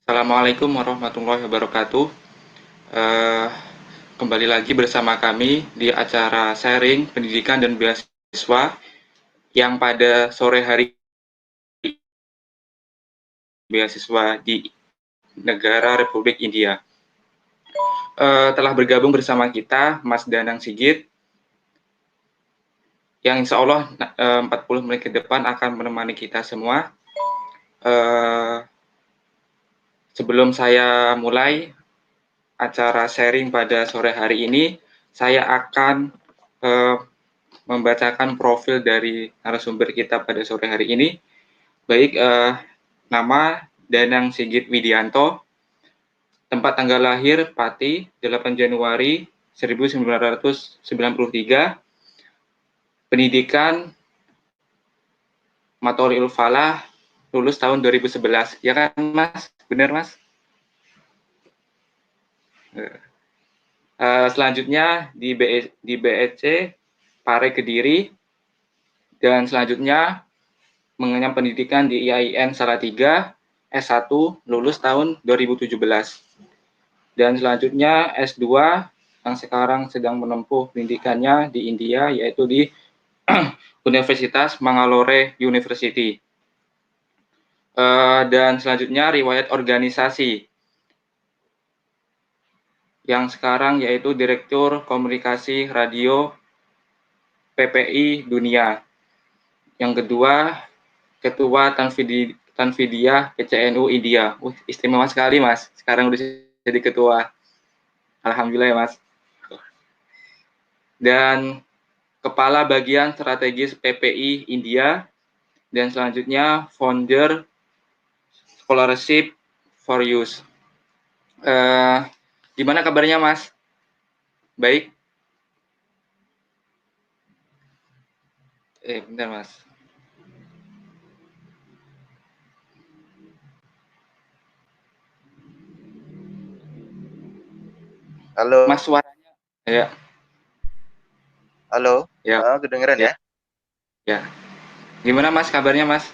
Assalamualaikum warahmatullahi wabarakatuh. Eh, Kembali lagi bersama kami di acara sharing pendidikan dan beasiswa yang pada sore hari beasiswa di negara Republik India. Telah bergabung bersama kita Mas Danang Sigit yang insya Allah 40 menit ke depan akan menemani kita semua. Eh, Sebelum saya mulai acara sharing pada sore hari ini, saya akan eh, membacakan profil dari narasumber kita pada sore hari ini. Baik, nama Danang Sigit Widianto, tempat tanggal lahir Pati, 8 Januari 1993, pendidikan Matoliul Falah, lulus tahun 2011. Ya kan, Mas? Benar, Mas? Selanjutnya di BEC Pare Kediri, dan selanjutnya mengenyam pendidikan di IAIN Salatiga, S1 lulus tahun 2017. Dan selanjutnya S2 yang sekarang sedang menempuh pendidikannya di India, yaitu di Universitas Mangalore University. Dan selanjutnya riwayat organisasi yang sekarang yaitu Direktur Komunikasi Radio PPI Dunia. Yang kedua, Ketua Tanfidia PCNU India. Istimewa sekali, Mas. Sekarang udah jadi ketua. Alhamdulillah ya, Mas. Dan Kepala Bagian Strategis PPI India. Dan selanjutnya founder Scholarship for Youth. Gimana kabarnya, Mas? Baik? Bentar, Mas. Halo, Mas suaranya? Ya, halo, ya, kedengeran ya, ya? ya. Gimana, Mas, kabarnya, Mas?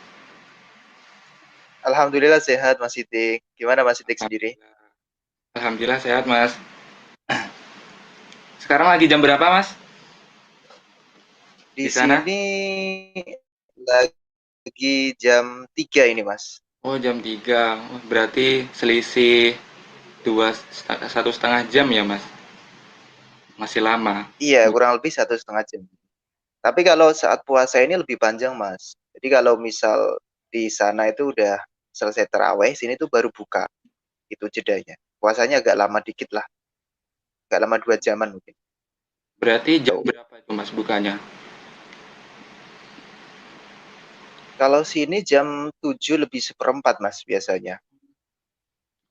Alhamdulillah sehat Mas Sidik. Gimana Mas Sidik sendiri? Alhamdulillah sehat, Mas. Sekarang lagi jam berapa, Mas? Di Di sana? sini lagi jam 3 ini Mas. Oh, jam 3. Oh, berarti selisih 1,5 jam ya, Mas? Masih lama. Iya, kurang lebih 1,5 jam. Tapi kalau saat puasa ini lebih panjang Mas. Jadi kalau misal di sana itu udah selesai terawih, sini tuh baru buka. Itu jedanya. Puasanya agak lama dikit lah. Agak lama 2 jaman mungkin. Berarti jam Tuh. berapa itu, Mas, bukanya? Kalau sini jam 7 lebih seperempat Mas biasanya.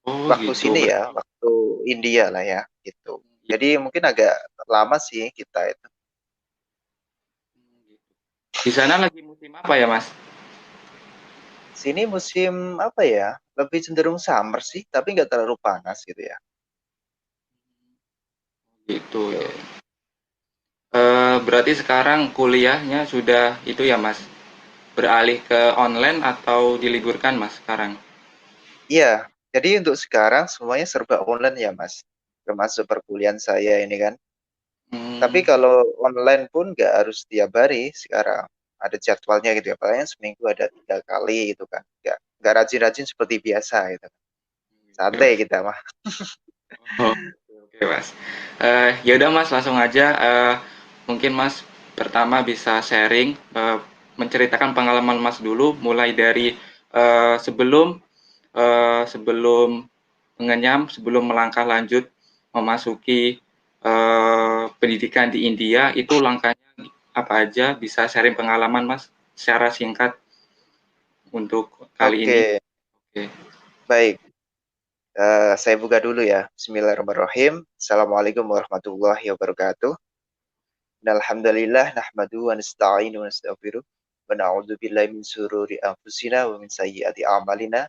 Oh, Waktu gitu. sini ya, Berarti waktu India lah ya, gitu. Jadi mungkin agak lama sih kita itu. di sana lagi musim apa ya, Mas? Sini musim apa ya? Lebih cenderung summer sih, tapi nggak terlalu panas gitu ya. Gitu ya. Tuh. Berarti sekarang kuliahnya sudah itu ya, Mas? Beralih ke online atau diliburkan, Mas, sekarang? Iya, jadi untuk sekarang semuanya serba online ya Mas. Termasuk perkuliahan saya ini kan. Tapi Hmm, kalau online pun nggak harus tiap hari sekarang. Ada jadwalnya gitu ya. Paling seminggu ada 3 kali gitu kan. Nggak rajin-rajin seperti biasa gitu. ya, Santai kita mah. oh, oke, Mas. Ya udah, Mas, langsung aja. Mungkin Mas pertama bisa sharing, menceritakan pengalaman Mas dulu, mulai dari sebelum sebelum mengenyam, sebelum melangkah lanjut memasuki pendidikan di India, itu langkahnya apa aja? Bisa sharing pengalaman, Mas, secara singkat untuk kali ini. Oke, Oke. baik. Saya buka dulu ya. Bismillahirrahmanirrahim. Assalamualaikum warahmatullahi wabarakatuh. Alhamdulillah nahmadu wa nasta'inu wa nastaghfiruh wa na'udzu billahi min sururi anfusina wa min sayyiati a'malina.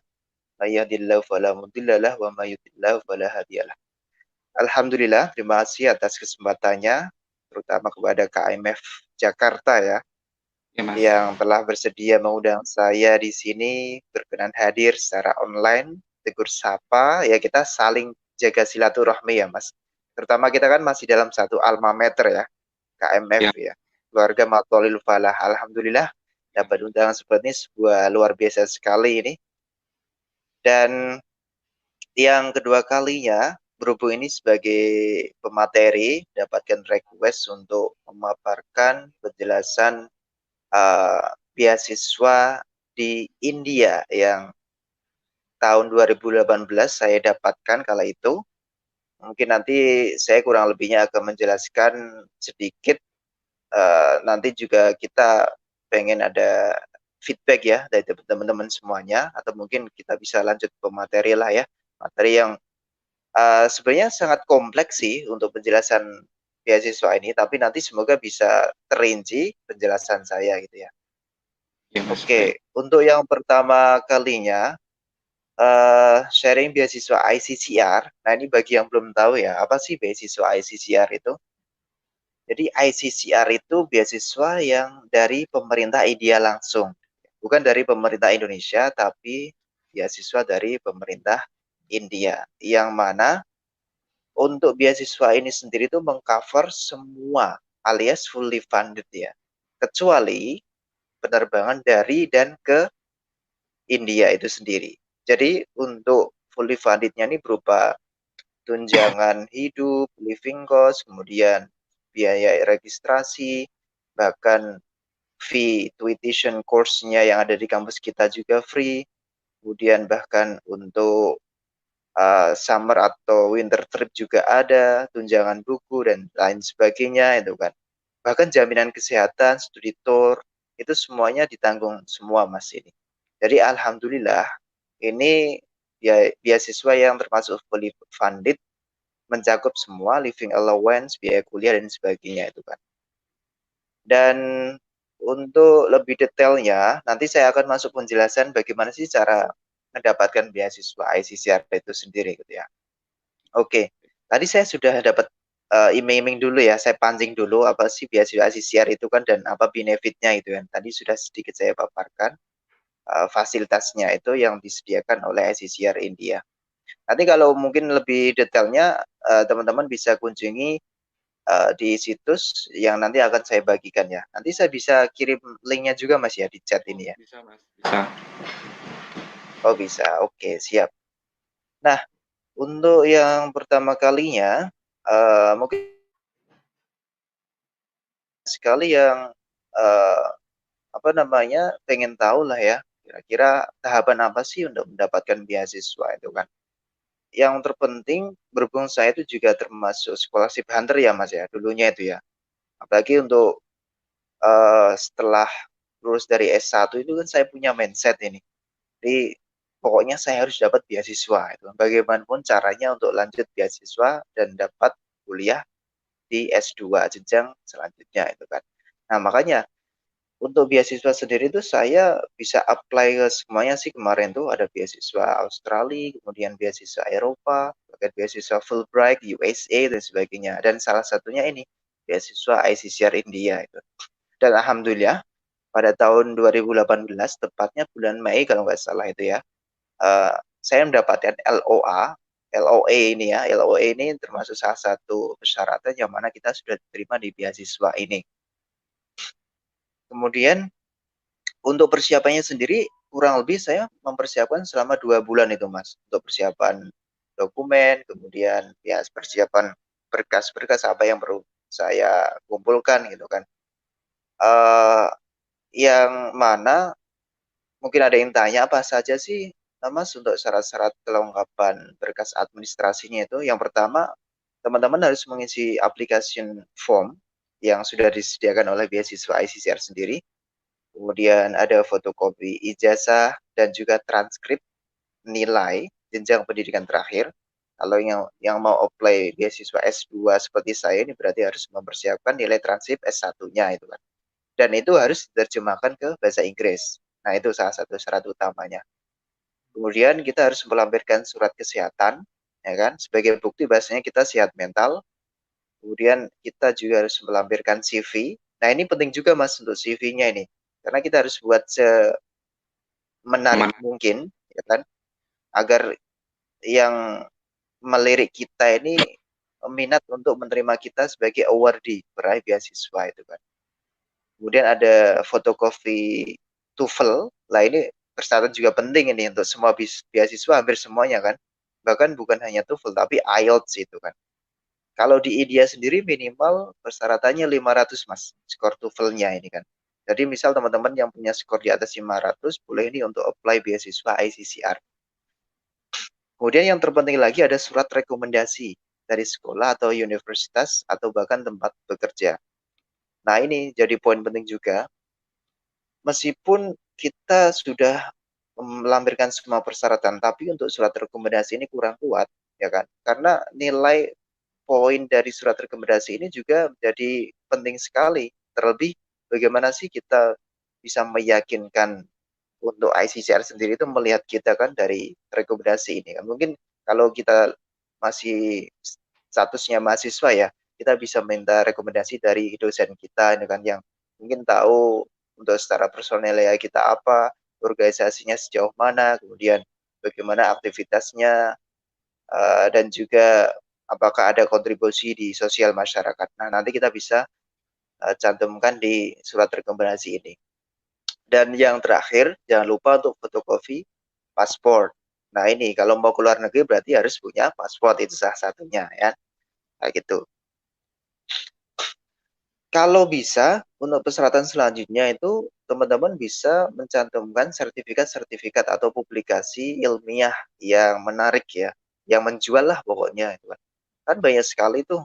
May yahdihillahu fala mudhillalah wa may yudhlil fala hadiyalah. Alhamdulillah, terima kasih atas kesempatannya, terutama kepada KMF Jakarta ya, Ya, Mas. yang telah bersedia mengundang saya di sini berkenan hadir secara online. tegur sapa, ya kita saling jaga silaturahmi ya Mas. Terutama kita kan masih dalam satu alma mater ya, KMF Ya, ya. Keluarga Matolil Falah. Alhamdulillah ya, dapat undangan seperti ini sebuah luar biasa sekali ini. Dan yang kedua kalinya, berhubung ini sebagai pemateri, dapatkan request untuk memaparkan penjelasan beasiswa di India yang tahun 2018 saya dapatkan kala itu. Mungkin nanti saya kurang lebihnya akan menjelaskan sedikit. Nanti juga kita pengen ada feedback ya dari teman-teman semuanya, atau mungkin kita bisa lanjut ke materi lah ya, materi yang sebenarnya sangat kompleks sih untuk penjelasan beasiswa ini, tapi nanti semoga bisa terinci penjelasan saya gitu ya. ya Mas, baik. Oke, untuk yang pertama kalinya sharing beasiswa ICCR. Nah, ini bagi yang belum tahu ya, apa sih beasiswa ICCR itu? Jadi ICCR itu beasiswa yang dari pemerintah India langsung. Bukan dari pemerintah Indonesia, tapi beasiswa dari pemerintah India. Yang mana untuk beasiswa ini sendiri itu mengcover semua alias fully funded ya. Kecuali penerbangan dari dan ke India itu sendiri. Jadi untuk fully fundednya ini berupa tunjangan hidup, living cost, kemudian biaya registrasi, bahkan fee tuition course-nya yang ada di kampus kita juga free, kemudian bahkan untuk summer atau winter trip juga ada, tunjangan buku dan lain sebagainya itu kan. Bahkan jaminan kesehatan, studi tour, itu semuanya ditanggung semua Mas ini. Jadi alhamdulillah ini ya beasiswa yang termasuk fully funded, mencakup semua living allowance, biaya kuliah dan sebagainya itu kan. Dan untuk lebih detailnya, nanti saya akan masuk penjelasan bagaimana sih cara mendapatkan beasiswa ICCR itu sendiri gitu ya. Oke, tadi saya sudah dapat iming-iming dulu ya, saya pancing dulu apa sih beasiswa ICCR itu kan dan apa benefitnya itu kan. Tadi sudah sedikit saya paparkan fasilitasnya itu yang disediakan oleh ICCR India. Nanti kalau mungkin lebih detailnya teman-teman bisa kunjungi di situs yang nanti akan saya bagikan ya. Nanti saya bisa kirim linknya juga Mas ya di chat Oh, ini ya. bisa Mas, bisa. Oh bisa, oke siap. Nah untuk yang pertama kalinya mungkin sekali yang uh, apa namanya pengen tahu lah ya kira-kira tahapan apa sih untuk mendapatkan beasiswa itu kan. Yang terpenting berhubung saya itu juga termasuk scholarship hunter ya Mas ya dulunya itu ya. Apalagi untuk setelah lulus dari S1 itu kan saya punya mindset ini. Jadi pokoknya saya harus dapat beasiswa itu. Bagaimanapun caranya untuk lanjut beasiswa dan dapat kuliah di S2 jenjang selanjutnya itu kan. Nah, makanya untuk beasiswa sendiri itu saya bisa apply ke semuanya sih kemarin tuh ada beasiswa Australia, kemudian beasiswa Eropa, bahkan beasiswa Fulbright, USA dan sebagainya. Dan salah satunya ini beasiswa ICCR India itu. Dan alhamdulillah pada tahun 2018 tepatnya bulan Mei kalau nggak salah itu ya, saya mendapatkan LOA. LOA ini ya, LOA ini termasuk salah satu persyaratan yang mana kita sudah diterima di beasiswa ini. Kemudian untuk persiapannya sendiri kurang lebih saya mempersiapkan selama 2 bulan itu Mas untuk persiapan dokumen, kemudian ya persiapan berkas-berkas apa yang perlu saya kumpulkan gitu kan. Uh, yang mana mungkin ada yang tanya apa saja sih Mas untuk syarat-syarat kelengkapan berkas administrasinya itu. Yang pertama teman-teman harus mengisi application form yang sudah disediakan oleh beasiswa ICCR sendiri. Kemudian ada fotokopi ijazah dan juga transkrip nilai jenjang pendidikan terakhir. Kalau yang mau apply beasiswa S2 seperti saya ini berarti harus mempersiapkan nilai transkrip S1-nya itu kan. Dan itu harus diterjemahkan ke bahasa Inggris. Nah, itu salah satu syarat utamanya. Kemudian kita harus melampirkan surat kesehatan, ya kan, sebagai bukti bahasanya kita sehat mental. Kemudian kita juga harus melampirkan CV. Nah, ini penting juga Mas untuk CV-nya ini. Karena kita harus buat menarik Aman. mungkin ya kan agar yang melirik kita ini minat untuk menerima kita sebagai awardee peraih beasiswa itu kan. Kemudian ada fotokopi TOEFL. Lah ini persyaratan juga penting ini untuk semua beasiswa hampir semuanya kan. Bahkan bukan hanya TOEFL tapi IELTS itu kan. Kalau di India sendiri minimal persyaratannya 500 Mas, skor TOEFL-nya ini kan. Jadi misal teman-teman yang punya skor di atas 500 boleh ini untuk apply beasiswa ICCR. Kemudian yang terpenting lagi ada surat rekomendasi dari sekolah atau universitas atau bahkan tempat bekerja. Nah ini jadi poin penting juga. Meskipun kita sudah melampirkan semua persyaratan, tapi untuk surat rekomendasi ini kurang kuat, ya kan? Karena nilai poin dari surat rekomendasi ini juga menjadi penting sekali. Terlebih bagaimana sih kita bisa meyakinkan untuk ICCR sendiri itu melihat kita kan dari rekomendasi ini kan. Mungkin kalau kita masih statusnya mahasiswa ya, kita bisa minta rekomendasi dari dosen kita ini kan yang mungkin tahu untuk secara personel ya kita apa, organisasinya sejauh mana, kemudian bagaimana aktivitasnya, dan juga apakah ada kontribusi di sosial masyarakat. Nah, nanti kita bisa cantumkan di surat rekomendasi ini. Dan yang terakhir, jangan lupa untuk fotokopi paspor. Nah ini kalau mau keluar negeri berarti harus punya paspor, itu salah satunya ya. Kayak gitu. Kalau bisa, untuk persyaratan selanjutnya itu teman-teman bisa mencantumkan sertifikat-sertifikat atau publikasi ilmiah yang menarik ya, yang menjual lah pokoknya. Kan banyak sekali tuh,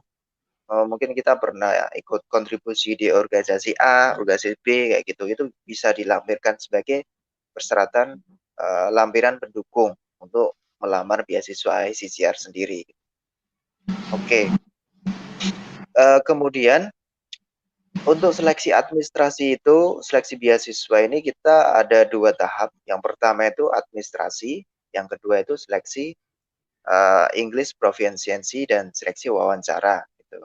mungkin kita pernah ya, ikut kontribusi di organisasi A, organisasi B, kayak gitu. Itu bisa dilampirkan sebagai persyaratan lampiran pendukung untuk melamar beasiswa ICCR sendiri. Oke. Kemudian untuk seleksi administrasi itu, seleksi beasiswa ini kita ada 2 tahap. Yang pertama itu administrasi, yang kedua itu seleksi English Proficiency dan seleksi wawancara gitu.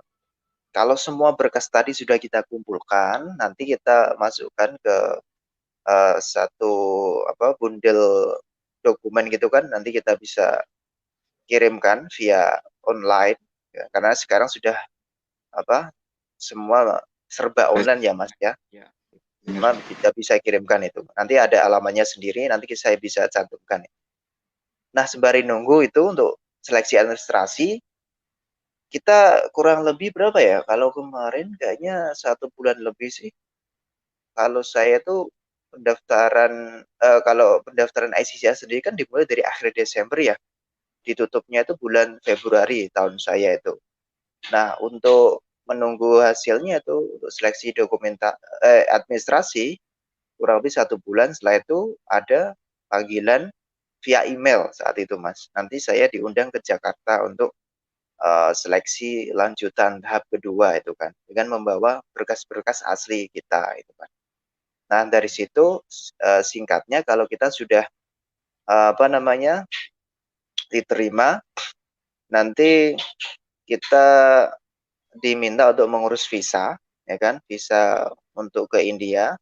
Kalau semua berkas tadi sudah kita kumpulkan, nanti kita masukkan ke satu bundel dokumen gitu kan, nanti kita bisa kirimkan via online ya, karena sekarang sudah semua serba online ya Mas ya. Ya, Cuma kita bisa kirimkan itu. Nanti ada alamannya sendiri, nanti saya bisa cantumkan. Nah, sembari nunggu itu untuk seleksi administrasi, kita kurang lebih berapa ya? Kalau kemarin kayaknya 1 bulan lebih sih. Kalau saya tuh kalau pendaftaran ICCR sendiri kan dimulai dari akhir Desember ya. Ditutupnya itu bulan Februari tahun saya itu. Nah, untuk menunggu hasilnya itu untuk seleksi administrasi kurang lebih 1 bulan. Setelah itu ada panggilan via email saat itu Mas. Nanti saya diundang ke Jakarta untuk seleksi lanjutan tahap kedua itu kan, dengan membawa berkas-berkas asli kita itu kan. Nah dari situ singkatnya kalau kita sudah diterima, nanti kita diminta untuk mengurus visa, ya kan, visa untuk ke India,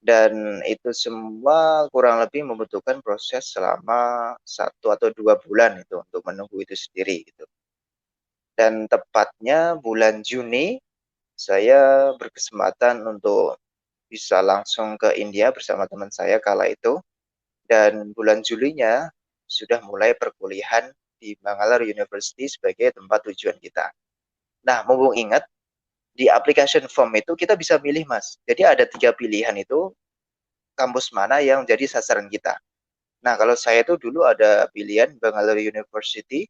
dan itu semua kurang lebih membutuhkan proses selama 1 atau 2 bulan itu untuk menunggu itu sendiri gitu. Dan tepatnya bulan Juni saya berkesempatan untuk bisa langsung ke India bersama teman saya kala itu, dan bulan Julinya sudah mulai perkuliahan di Bangalore University sebagai tempat tujuan kita. Nah, mumpung ingat, di application form itu kita bisa pilih Mas. Jadi ada 3 pilihan itu, kampus mana yang jadi sasaran kita. Nah, kalau saya itu dulu ada pilihan Bangalore University,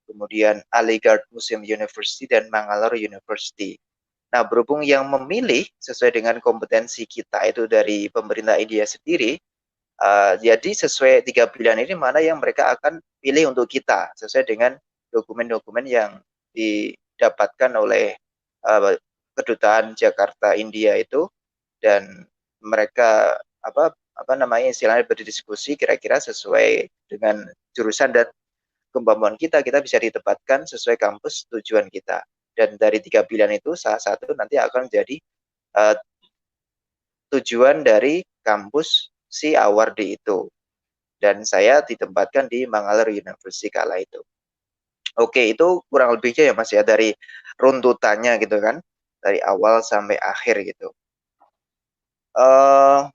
kemudian Aligarh Muslim University, dan Mangalore University. Nah, berhubung yang memilih sesuai dengan kompetensi kita itu dari pemerintah India sendiri, jadi sesuai 3 pilihan ini mana yang mereka akan pilih untuk kita sesuai dengan dokumen-dokumen yang didapatkan oleh kedutaan Jakarta India itu, dan mereka istilahnya berdiskusi kira-kira sesuai dengan jurusan dan kemampuan kita bisa ditempatkan sesuai kampus tujuan kita. Dan dari 3 pilihan itu salah satu nanti akan jadi tujuan dari kampus si awardee itu. dan saya ditempatkan di Mangalore University kala itu. Oke, itu kurang lebihnya ya Mas ya, dari runtutannya gitu kan, dari awal sampai akhir gitu.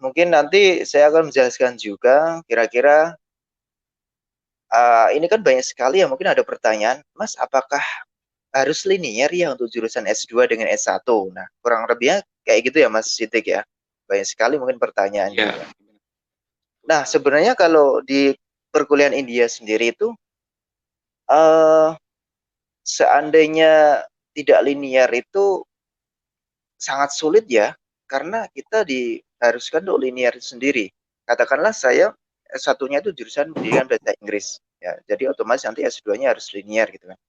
Mungkin nanti saya akan menjelaskan juga kira-kira ini kan banyak sekali ya, mungkin ada pertanyaan, Mas, apakah harus linear ya untuk jurusan S2 dengan S1? Nah, kurang lebihnya kayak gitu ya Mas Sidik ya. Banyak sekali mungkin pertanyaan Iya. gitu kan. Nah, sebenarnya kalau di perkuliahan India sendiri itu seandainya tidak linear itu sangat sulit ya, karena kita diharuskan untuk linear sendiri. Katakanlah saya S1-nya itu jurusan pendidikan bahasa Inggris, ya, jadi otomatis nanti S2-nya harus linear gitu kan.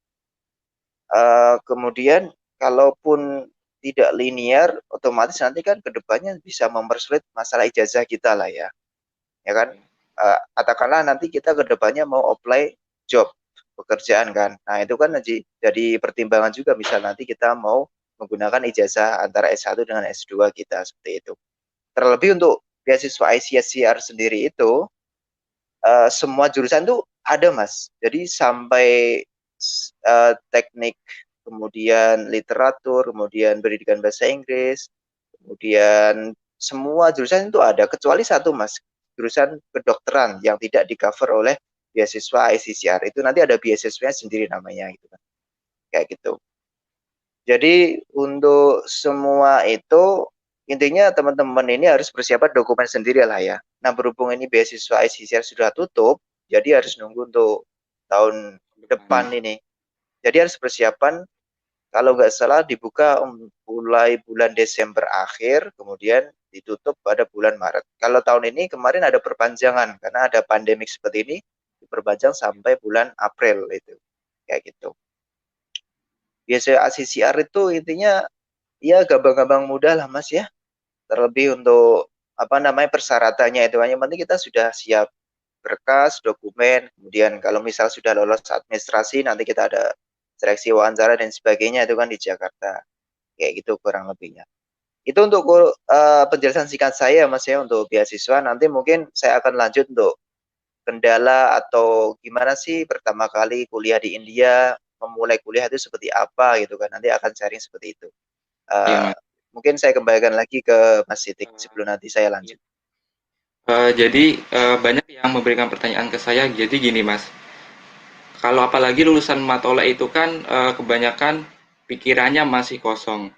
Kemudian kalaupun tidak linear, otomatis nanti kan kedepannya bisa mempersulit masalah ijazah kita lah ya, ya kan. Katakanlah nanti kita kedepannya mau apply job pekerjaan kan, nah itu kan jadi pertimbangan juga, misal nanti kita mau menggunakan ijazah antara S1 dengan S2 kita seperti itu. Terlebih untuk beasiswa ICSCR sendiri itu semua jurusan tuh ada Mas. Jadi sampai teknik, kemudian literatur, kemudian pendidikan bahasa Inggris, kemudian semua jurusan itu ada, kecuali satu Mas, jurusan kedokteran yang tidak di-cover oleh beasiswa ICCR. Itu nanti ada beasiswanya sendiri namanya gitu kan. Kayak gitu. Jadi untuk semua itu intinya teman-teman ini harus persiapan dokumen sendiri lah ya. Nah, berhubung ini beasiswa ICCR sudah tutup, jadi harus nunggu untuk tahun depan ini. Jadi harus persiapan, kalau nggak salah dibuka mulai bulan Desember akhir, kemudian ditutup pada bulan Maret. Kalau tahun ini kemarin ada perpanjangan, karena ada pandemik seperti ini, diperpanjang sampai bulan April itu. Kayak gitu. Biasanya ICCR itu intinya ya gampang-gampang mudah lah Mas ya. Terlebih untuk apa namanya persyaratannya itu hanya penting kita sudah siap berkas, dokumen, kemudian kalau misal sudah lolos administrasi nanti kita ada seleksi wawancara dan sebagainya itu kan di Jakarta. Kayak gitu kurang lebihnya. Itu untuk penjelasan singkat saya Mas ya untuk beasiswa. Nanti mungkin saya akan lanjut untuk kendala atau gimana sih pertama kali kuliah di India, memulai kuliah itu seperti apa gitu kan. Nanti akan sharing seperti itu. Iya, Uh, Mas. mungkin saya kembalikan lagi ke Mas Sidik sebelum nanti saya Iya. lanjut. Jadi banyak yang memberikan pertanyaan ke saya. Jadi gini, Mas. Kalau apalagi lulusan Matola itu kan kebanyakan pikirannya masih kosong.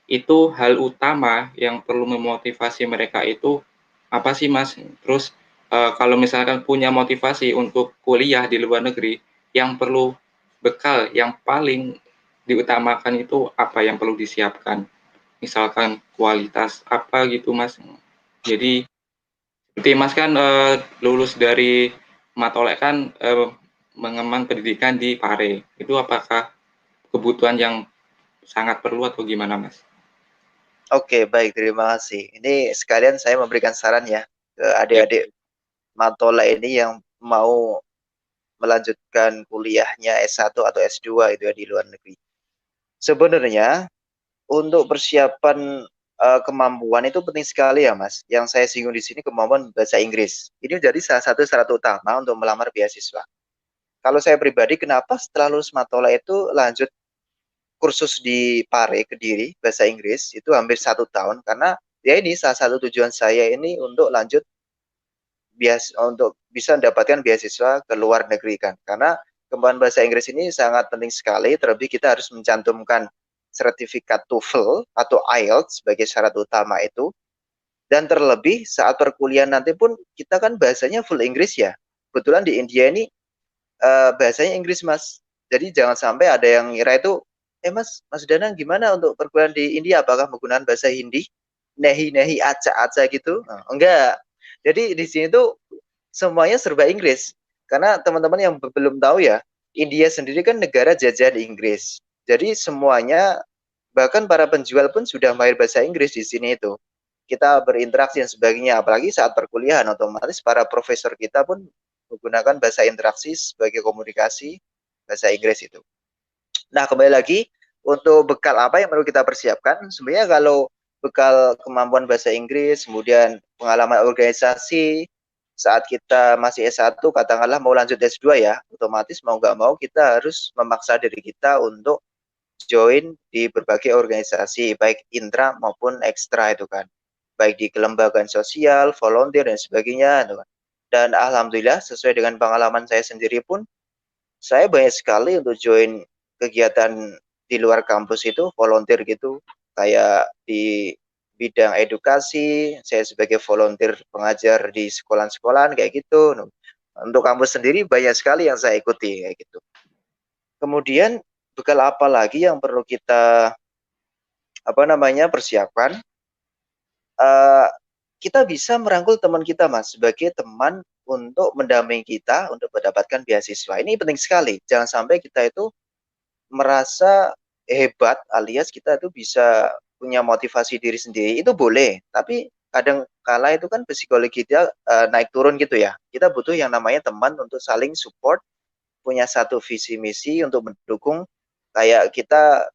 Itu hal utama yang perlu memotivasi mereka itu apa sih, Mas? Terus kalau misalkan punya motivasi untuk kuliah di luar negeri, yang perlu bekal yang paling diutamakan itu apa yang perlu disiapkan? Misalkan kualitas apa gitu, Mas? Jadi seperti Mas kan lulus dari Matolek kan mengemban pendidikan di Pare. Itu apakah kebutuhan yang sangat perlu atau gimana, Mas? Oke, baik, terima kasih. Ini sekalian saya memberikan saran ya ke Ya, adik-adik Matola ini yang mau melanjutkan kuliahnya S1 atau S2 itu ya di luar negeri. Sebenarnya untuk persiapan kemampuan itu penting sekali ya Mas. Yang saya singgung di sini kemampuan bahasa Inggris. Ini jadi salah satu syarat utama untuk melamar beasiswa. Kalau saya pribadi, kenapa setelah lulus Matola itu lanjut kursus di Pare, Kediri, bahasa Inggris, itu hampir 1 tahun, karena ya ini salah satu tujuan saya ini untuk lanjut untuk bisa mendapatkan beasiswa ke luar negeri kan. Karena kemampuan bahasa Inggris ini sangat penting sekali, terlebih kita harus mencantumkan sertifikat TOEFL atau IELTS sebagai syarat utama itu. Dan terlebih saat perkuliahan nanti pun kita kan bahasanya full Inggris ya. Kebetulan di India ini bahasanya Inggris Mas. Jadi jangan sampai ada yang ngira itu, Mas Danang gimana untuk perkuliahan di India? Apakah menggunakan bahasa Hindi? Nehi aca gitu? Nah, enggak. Jadi di sini tuh semuanya serba Inggris. Karena teman-teman yang belum tahu ya, India sendiri kan negara jajahan Inggris. Jadi semuanya, bahkan para penjual pun sudah mahir bahasa Inggris di sini itu. Kita berinteraksi dan sebagainya, apalagi saat perkuliahan, otomatis para profesor kita pun menggunakan bahasa interaksi sebagai komunikasi bahasa Inggris itu. Nah, kembali lagi, untuk bekal apa yang perlu kita persiapkan? Sebenarnya kalau bekal kemampuan bahasa Inggris, kemudian pengalaman organisasi, saat kita masih S1, katakanlah mau lanjut S2 ya, otomatis mau nggak mau kita harus memaksa diri kita untuk join di berbagai organisasi, baik intra maupun ekstra itu kan. Baik di kelembagaan sosial, volunteer, dan sebagainya. Itu kan. Dan alhamdulillah sesuai dengan pengalaman saya sendiri pun, saya banyak sekali untuk join kegiatan di luar kampus itu, volunteer gitu, kayak di bidang edukasi, saya sebagai volunteer pengajar di sekolah-sekolahan kayak gitu. Untuk kampus sendiri banyak sekali yang saya ikuti kayak gitu. Kemudian bekal apa lagi yang perlu kita persiapkan? Uh, kita bisa merangkul teman kita, Mas, sebagai teman untuk mendampingi kita untuk mendapatkan beasiswa. Ini penting sekali. Jangan sampai kita itu merasa hebat alias kita itu bisa punya motivasi diri sendiri. Itu boleh, tapi kadang kala itu kan psikologi kita naik turun gitu ya. Kita butuh yang namanya teman untuk saling support, punya satu visi misi untuk mendukung, kayak kita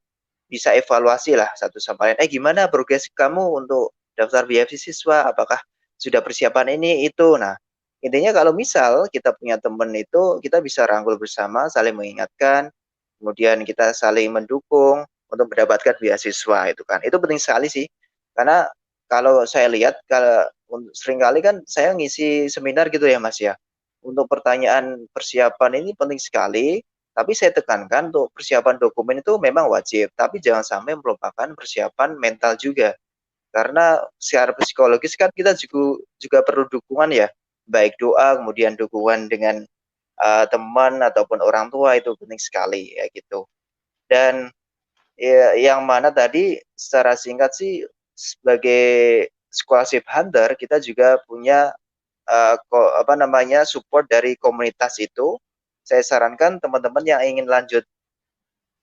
bisa evaluasi lah satu sama lain. Gimana progres kamu untuk daftar beasiswa? Apakah sudah persiapan ini itu? Nah, intinya kalau misal kita punya teman itu, kita bisa rangkul bersama, saling mengingatkan, kemudian kita saling mendukung untuk mendapatkan beasiswa itu kan. Itu penting sekali sih. Karena kalau saya lihat, kalau seringkali kan saya ngisi seminar gitu ya Mas ya. Untuk pertanyaan persiapan ini penting sekali, tapi saya tekankan untuk persiapan dokumen itu memang wajib, tapi jangan sampai melupakan persiapan mental juga. Karena secara psikologis kan kita juga perlu dukungan ya, baik doa, kemudian dukungan dengan teman ataupun orang tua, itu penting sekali ya gitu. Dan ya, yang mana tadi secara singkat sih, sebagai scholarship hunter kita juga punya support dari komunitas itu. Saya sarankan teman-teman yang ingin lanjut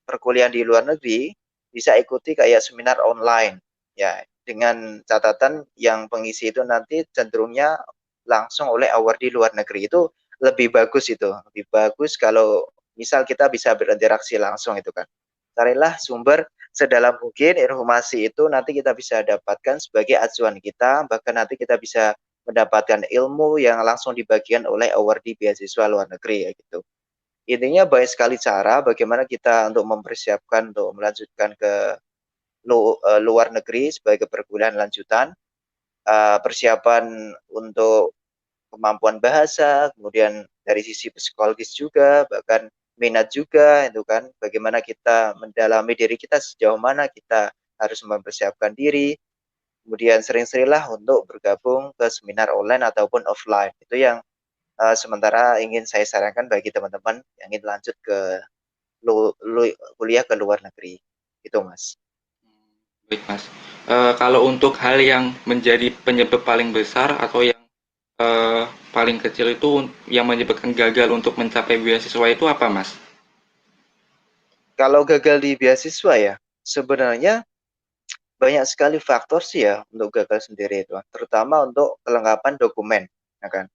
perkuliahan di luar negeri bisa ikuti kayak seminar online ya, dengan catatan yang pengisi itu nanti cenderungnya langsung oleh award di luar negeri. Itu lebih bagus, itu lebih bagus kalau misal kita bisa berinteraksi langsung itu kan. Carilah sumber sedalam mungkin informasi itu, nanti kita bisa dapatkan sebagai acuan kita, bahkan nanti kita bisa mendapatkan ilmu yang langsung dibagikan oleh awardee beasiswa luar negeri ya gitu. Intinya banyak sekali cara bagaimana kita untuk mempersiapkan untuk melanjutkan ke luar negeri sebagai perkuliahan lanjutan, persiapan untuk kemampuan bahasa, kemudian dari sisi psikologis juga, bahkan minat juga itu kan, bagaimana kita mendalami diri kita sejauh mana kita harus mempersiapkan diri, kemudian sering-seringlah untuk bergabung ke seminar online ataupun offline. Itu yang sementara ingin saya sarankan bagi teman-teman yang ingin lanjut ke kuliah ke luar negeri. Itu, Mas. Baik, Mas. Kalau untuk hal yang menjadi penyebab paling besar atau yang paling kecil itu yang menyebabkan gagal untuk mencapai beasiswa itu apa, Mas? Kalau gagal di beasiswa ya, sebenarnya banyak sekali faktor sih ya untuk gagal sendiri itu, terutama untuk kelengkapan dokumen, ya kan.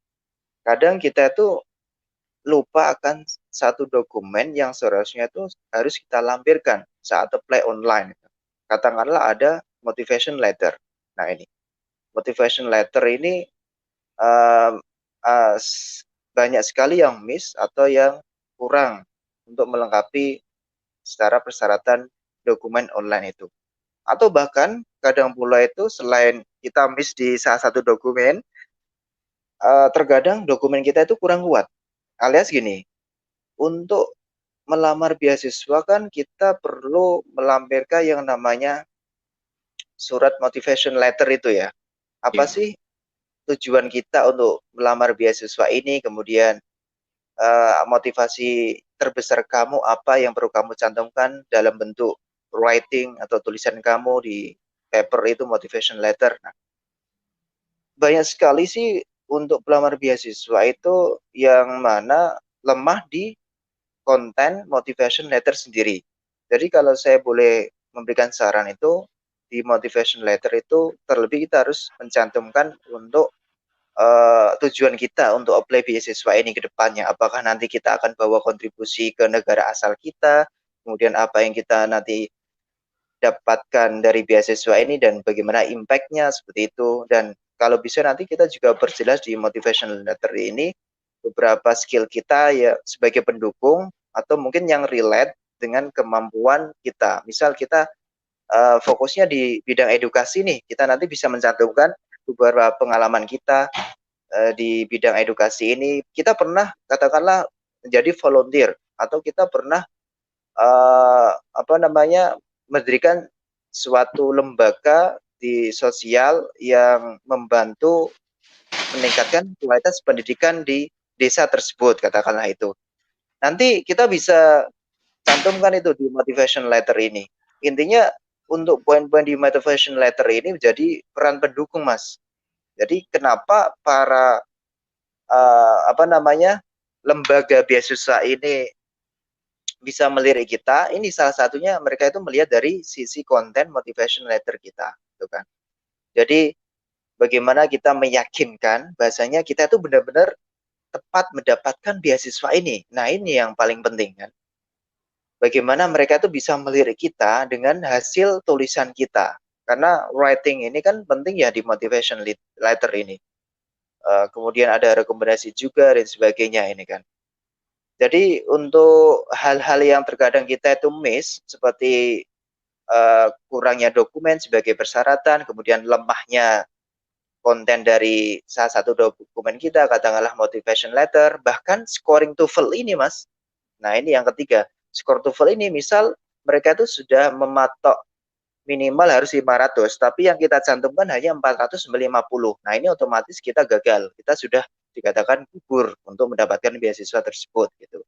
Kadang kita itu lupa akan satu dokumen yang seharusnya itu harus kita lampirkan saat apply online. Katakanlah ada motivation letter. Nah ini, motivation letter ini uh, uh, banyak sekali yang miss atau yang kurang untuk melengkapi secara persyaratan dokumen online itu. Atau bahkan kadang pula itu selain kita miss di salah satu dokumen, terkadang dokumen kita itu kurang kuat. Alias gini, untuk melamar beasiswa kan kita perlu melampirkan yang namanya surat motivation letter itu ya. Apa Iya. sih tujuan kita untuk melamar beasiswa ini, kemudian motivasi terbesar kamu apa yang perlu kamu cantumkan dalam bentuk writing atau tulisan kamu di paper itu motivation letter. Nah, banyak sekali sih untuk pelamar beasiswa itu yang mana lemah di konten motivation letter sendiri. Jadi kalau saya boleh memberikan saran itu, di motivation letter itu terlebih kita harus mencantumkan untuk tujuan kita untuk apply beasiswa ini ke depannya. Apakah nanti kita akan bawa kontribusi ke negara asal kita, kemudian apa yang kita nanti dapatkan dari beasiswa ini dan bagaimana impact-nya seperti itu. Dan kalau bisa nanti kita juga perjelas di motivational letter ini beberapa skill kita ya sebagai pendukung atau mungkin yang relate dengan kemampuan kita. Misal kita fokusnya di bidang edukasi nih, kita nanti bisa mencantumkan beberapa pengalaman kita di bidang edukasi ini. Kita pernah katakanlah menjadi volunteer atau kita pernah mendirikan suatu lembaga di sosial yang membantu meningkatkan kualitas pendidikan di desa tersebut, katakanlah itu. Nanti kita bisa cantumkan itu di motivation letter ini. Intinya untuk poin-poin di motivation letter ini menjadi peran pendukung, Mas. Jadi kenapa para lembaga beasiswa ini bisa melirik kita? Ini salah satunya mereka itu melihat dari sisi konten motivation letter kita, gitu kan. Jadi bagaimana kita meyakinkan bahasanya kita itu benar-benar tepat mendapatkan beasiswa ini. Nah, ini yang paling penting kan. Bagaimana mereka itu bisa melirik kita dengan hasil tulisan kita. Karena writing ini kan penting ya di motivation letter ini. Kemudian ada rekomendasi juga dan sebagainya ini kan. Jadi untuk hal-hal yang terkadang kita itu miss, seperti kurangnya dokumen sebagai persyaratan, kemudian lemahnya konten dari salah satu dokumen kita, katakanlah motivation letter, bahkan scoring TOEFL ini, Mas. Nah, ini yang ketiga. Skor TOEFL ini misal mereka itu sudah mematok minimal harus 500, tapi yang kita cantumkan hanya 450. Nah, ini otomatis kita gagal. Kita sudah dikatakan gugur untuk mendapatkan beasiswa tersebut gitu.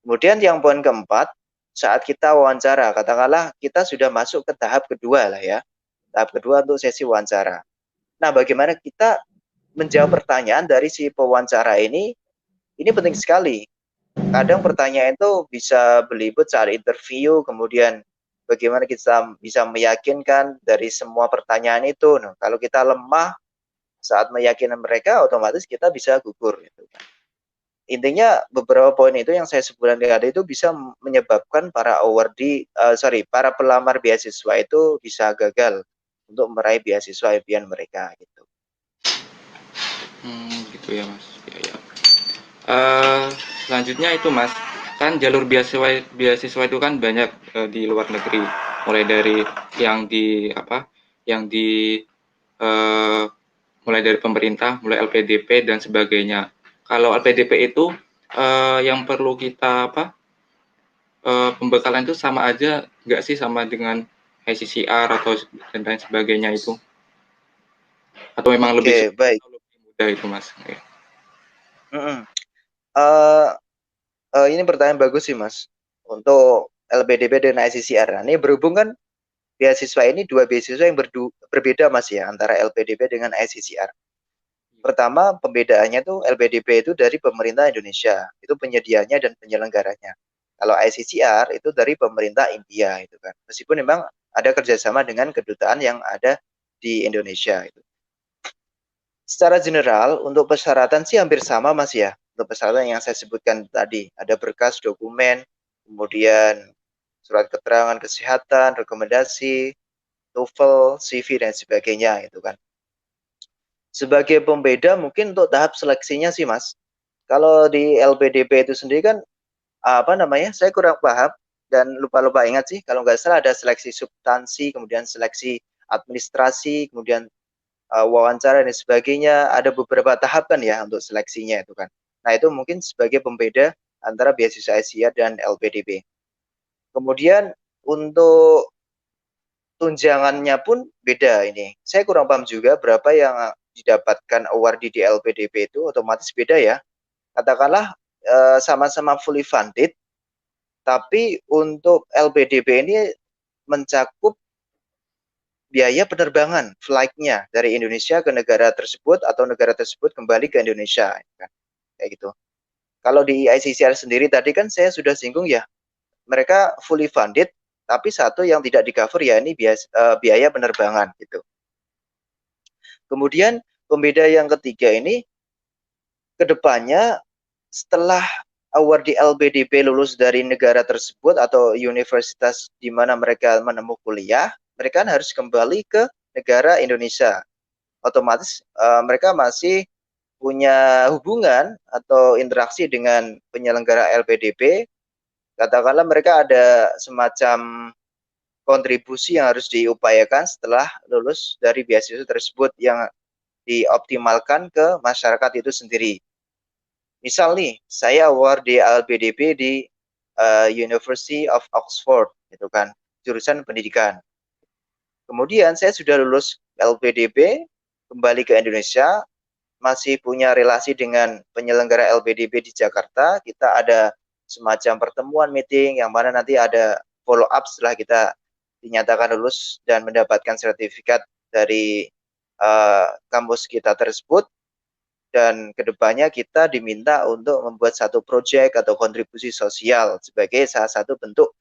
Kemudian yang poin keempat, saat kita wawancara, katakanlah kita sudah masuk ke tahap kedua lah ya. Tahap kedua untuk sesi wawancara. Nah, bagaimana kita menjawab pertanyaan dari si pewawancara ini penting sekali. Kadang pertanyaan itu bisa belibet saat interview, kemudian bagaimana kita bisa meyakinkan dari semua pertanyaan itu. Nah, kalau kita lemah saat meyakinkan mereka, otomatis kita bisa gugur. Gitu. Intinya beberapa poin itu yang saya sebutkan tadi itu bisa menyebabkan para para pelamar beasiswa itu bisa gagal untuk meraih beasiswa impian mereka gitu. Gitu ya Mas. Ya. Selanjutnya itu Mas, kan jalur beasiswa itu kan banyak di luar negeri, mulai dari yang di mulai dari pemerintah, mulai LPDP dan sebagainya. Kalau LPDP itu yang perlu kita pembekalan itu sama aja nggak sih sama dengan ICCR atau dan lain sebagainya itu? Atau memang lebih baik. atau lebih mudah itu Mas? Okay. Ini pertanyaan bagus sih Mas. Untuk LPDP dan ICCR. Nah, ini berhubung kan beasiswa ini dua beasiswa yang berbeda Mas ya, antara LPDP dengan ICCR. Pertama, pembedaannya tuh LPDP itu dari pemerintah Indonesia, itu penyedianya dan penyelenggaranya. Kalau ICCR itu dari pemerintah India itu kan. Meskipun memang ada kerjasama dengan kedutaan yang ada di Indonesia itu. Secara general untuk persyaratan sih hampir sama Mas ya. Untuk persyaratan yang saya sebutkan tadi, ada berkas dokumen, kemudian surat keterangan kesehatan, rekomendasi, TOEFL, CV dan sebagainya itu kan. Sebagai pembeda mungkin untuk tahap seleksinya sih Mas. Kalau di LPDP itu sendiri kan saya kurang paham dan lupa ingat sih, kalau nggak salah ada seleksi substansi, kemudian seleksi administrasi, kemudian wawancara dan sebagainya, ada beberapa tahapan ya untuk seleksinya itu kan. Nah, itu mungkin sebagai pembeda antara beasiswa ICCR dan LPDP. Kemudian untuk tunjangannya pun beda ini. Saya kurang paham juga berapa yang didapatkan award di LPDP itu, otomatis beda ya. Katakanlah sama-sama fully funded, tapi untuk LPDP ini mencakup biaya penerbangan flight-nya dari Indonesia ke negara tersebut atau negara tersebut kembali ke Indonesia kan. Kayak gitu. Kalau di ICCR sendiri tadi kan saya sudah singgung ya, mereka fully funded, tapi satu yang tidak di-cover ya ini biaya penerbangan gitu. Kemudian pembeda yang ketiga ini kedepannya setelah award di LPDP lulus dari negara tersebut atau universitas di mana mereka menempuh kuliah, mereka harus kembali ke negara Indonesia. otomatis mereka masih punya hubungan atau interaksi dengan penyelenggara LPDP. Katakanlah mereka ada semacam kontribusi yang harus diupayakan setelah lulus dari beasiswa tersebut yang dioptimalkan ke masyarakat itu sendiri. Misal nih, saya award di LPDP di University of Oxford, gitu kan, jurusan pendidikan. Kemudian saya sudah lulus LPDP, kembali ke Indonesia, masih punya relasi dengan penyelenggara LPDP di Jakarta. Kita ada semacam pertemuan meeting yang mana nanti ada follow up setelah kita dinyatakan lulus dan mendapatkan sertifikat dari kampus kita tersebut. Dan kedepannya kita diminta untuk membuat satu proyek atau kontribusi sosial sebagai salah satu bentuk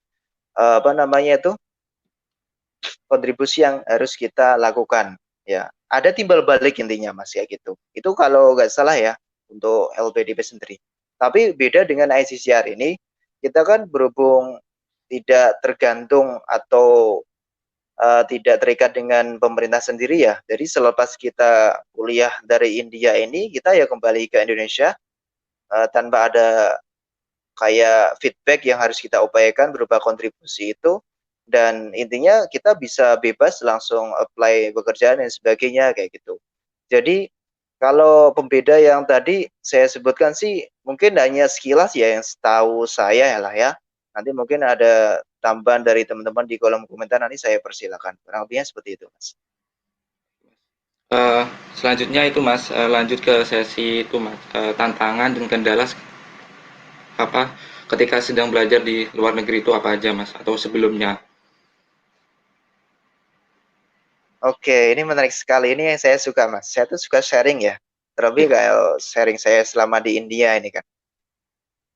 kontribusi yang harus kita lakukan. Ya, ada timbal balik intinya Mas ya gitu. Itu kalau nggak salah ya untuk LPDP sendiri. Tapi beda dengan ICCR ini, kita kan berhubung tidak tergantung atau tidak terikat dengan pemerintah sendiri ya. Jadi selepas kita kuliah dari India ini, kita ya kembali ke Indonesia tanpa ada kayak feedback yang harus kita upayakan berupa kontribusi itu. Dan intinya kita bisa bebas langsung apply pekerjaan dan sebagainya kayak gitu. Jadi kalau pembeda yang tadi saya sebutkan sih mungkin hanya sekilas ya yang setahu saya lah ya. Nanti mungkin ada tambahan dari teman-teman di kolom komentar, nanti saya persilakan. Kurang lebihnya seperti itu, Mas. Selanjutnya itu Mas, lanjut ke sesi itu Mas, tantangan dan kendala apa ketika sedang belajar di luar negeri itu apa aja Mas atau sebelumnya? Oke, ini menarik sekali. Ini yang saya suka, Mas. Saya tuh suka sharing ya. Terlebih kayak sharing saya selama di India ini kan.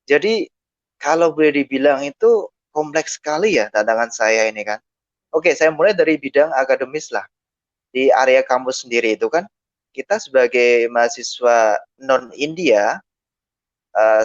Jadi kalau boleh dibilang itu kompleks sekali ya tantangan saya ini kan. Oke, saya mulai dari bidang akademis lah. Di area kampus sendiri itu kan, kita sebagai mahasiswa non-India,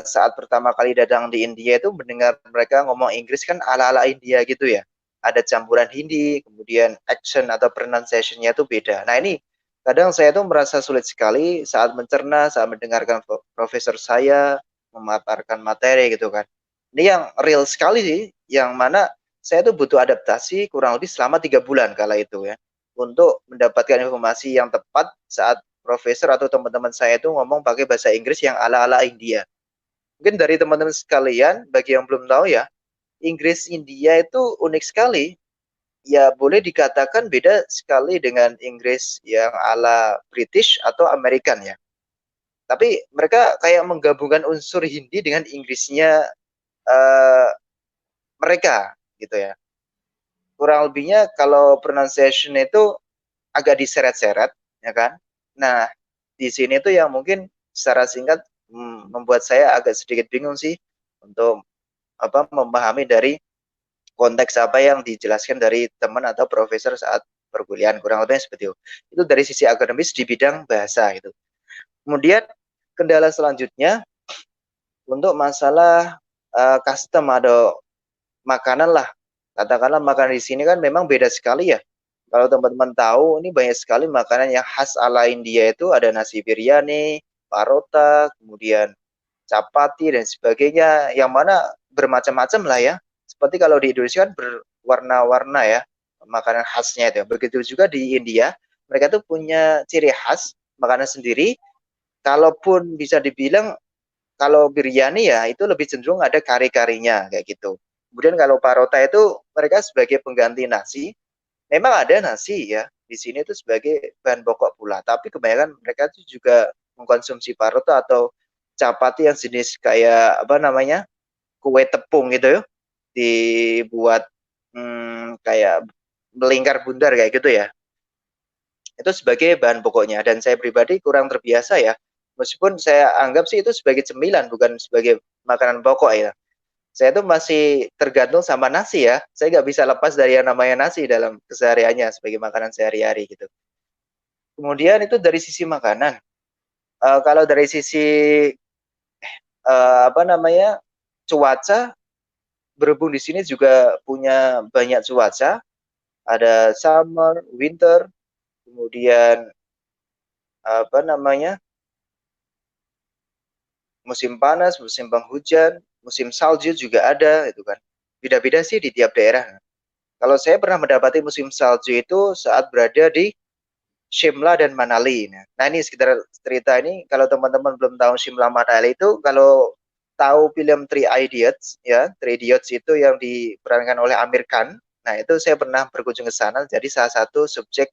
saat pertama kali datang di India itu mendengar mereka ngomong Inggris kan ala-ala India gitu ya. Ada campuran Hindi, kemudian action atau pronunciation-nya itu beda. Nah ini kadang saya tuh merasa sulit sekali saat mencerna, saat mendengarkan profesor saya memaparkan materi gitu kan. Ini yang real sekali sih, yang mana saya tuh butuh adaptasi kurang lebih selama 3 bulan kala itu ya, untuk mendapatkan informasi yang tepat saat profesor atau teman-teman saya itu ngomong pakai bahasa Inggris yang ala-ala India. Mungkin dari teman-teman sekalian, bagi yang belum tahu ya, Inggris India itu unik sekali. Ya boleh dikatakan beda sekali dengan Inggris yang ala British atau American ya. Tapi mereka kayak menggabungkan unsur Hindi dengan Inggrisnya uh, mereka gitu ya. Kurang lebihnya kalau pronunciation itu agak diseret-seret ya kan. Nah, di sini tuh yang mungkin secara singkat membuat saya agak sedikit bingung sih untuk memahami dari konteks apa yang dijelaskan dari teman atau profesor saat perkuliahan, kurang lebih seperti itu. Itu dari sisi akademis di bidang bahasa itu. Kemudian kendala selanjutnya untuk masalah custom atau makanan lah. Katakanlah makanan di sini kan memang beda sekali ya. Kalau teman-teman tahu, ini banyak sekali makanan yang khas ala India itu, ada nasi biryani, parota, kemudian chapati dan sebagainya, yang mana bermacam-macam lah ya. Seperti kalau di Indonesia kan berwarna-warna ya makanan khasnya itu. Begitu juga di India, mereka tuh punya ciri khas makanan sendiri. Kalaupun bisa dibilang kalau biryani ya itu lebih cenderung ada kari-karinya kayak gitu. Kemudian kalau parota itu mereka sebagai pengganti nasi. Memang ada nasi ya di sini itu sebagai bahan pokok pula, tapi kebanyakan mereka itu juga mengkonsumsi parota atau chapati yang jenis kayak apa namanya, kue tepung gitu ya, dibuat kayak melingkar bundar kayak gitu ya. Itu sebagai bahan pokoknya, dan saya pribadi kurang terbiasa ya. Meskipun saya anggap sih itu sebagai cemilan bukan sebagai makanan pokok ya. Saya tuh masih tergantung sama nasi ya. Saya nggak bisa lepas dari yang namanya nasi dalam kesehariannya sebagai makanan sehari-hari gitu. Kemudian itu dari sisi makanan. Kalau dari sisi cuaca, berhubung di sini juga punya banyak cuaca, ada summer, winter, kemudian apa namanya, musim panas, musim penghujan, musim salju juga ada itu kan. Beda-beda sih di tiap daerah. Kalau saya pernah mendapati musim salju itu saat berada di Shimla dan Manali. Nah ini sekitar cerita ini, kalau teman-teman belum tahu Shimla Manali itu, kalau tahu film Three Idiots ya, Three Idiots itu yang diperankan oleh Amir Khan. Nah itu saya pernah berkunjung ke sana, jadi salah satu subjek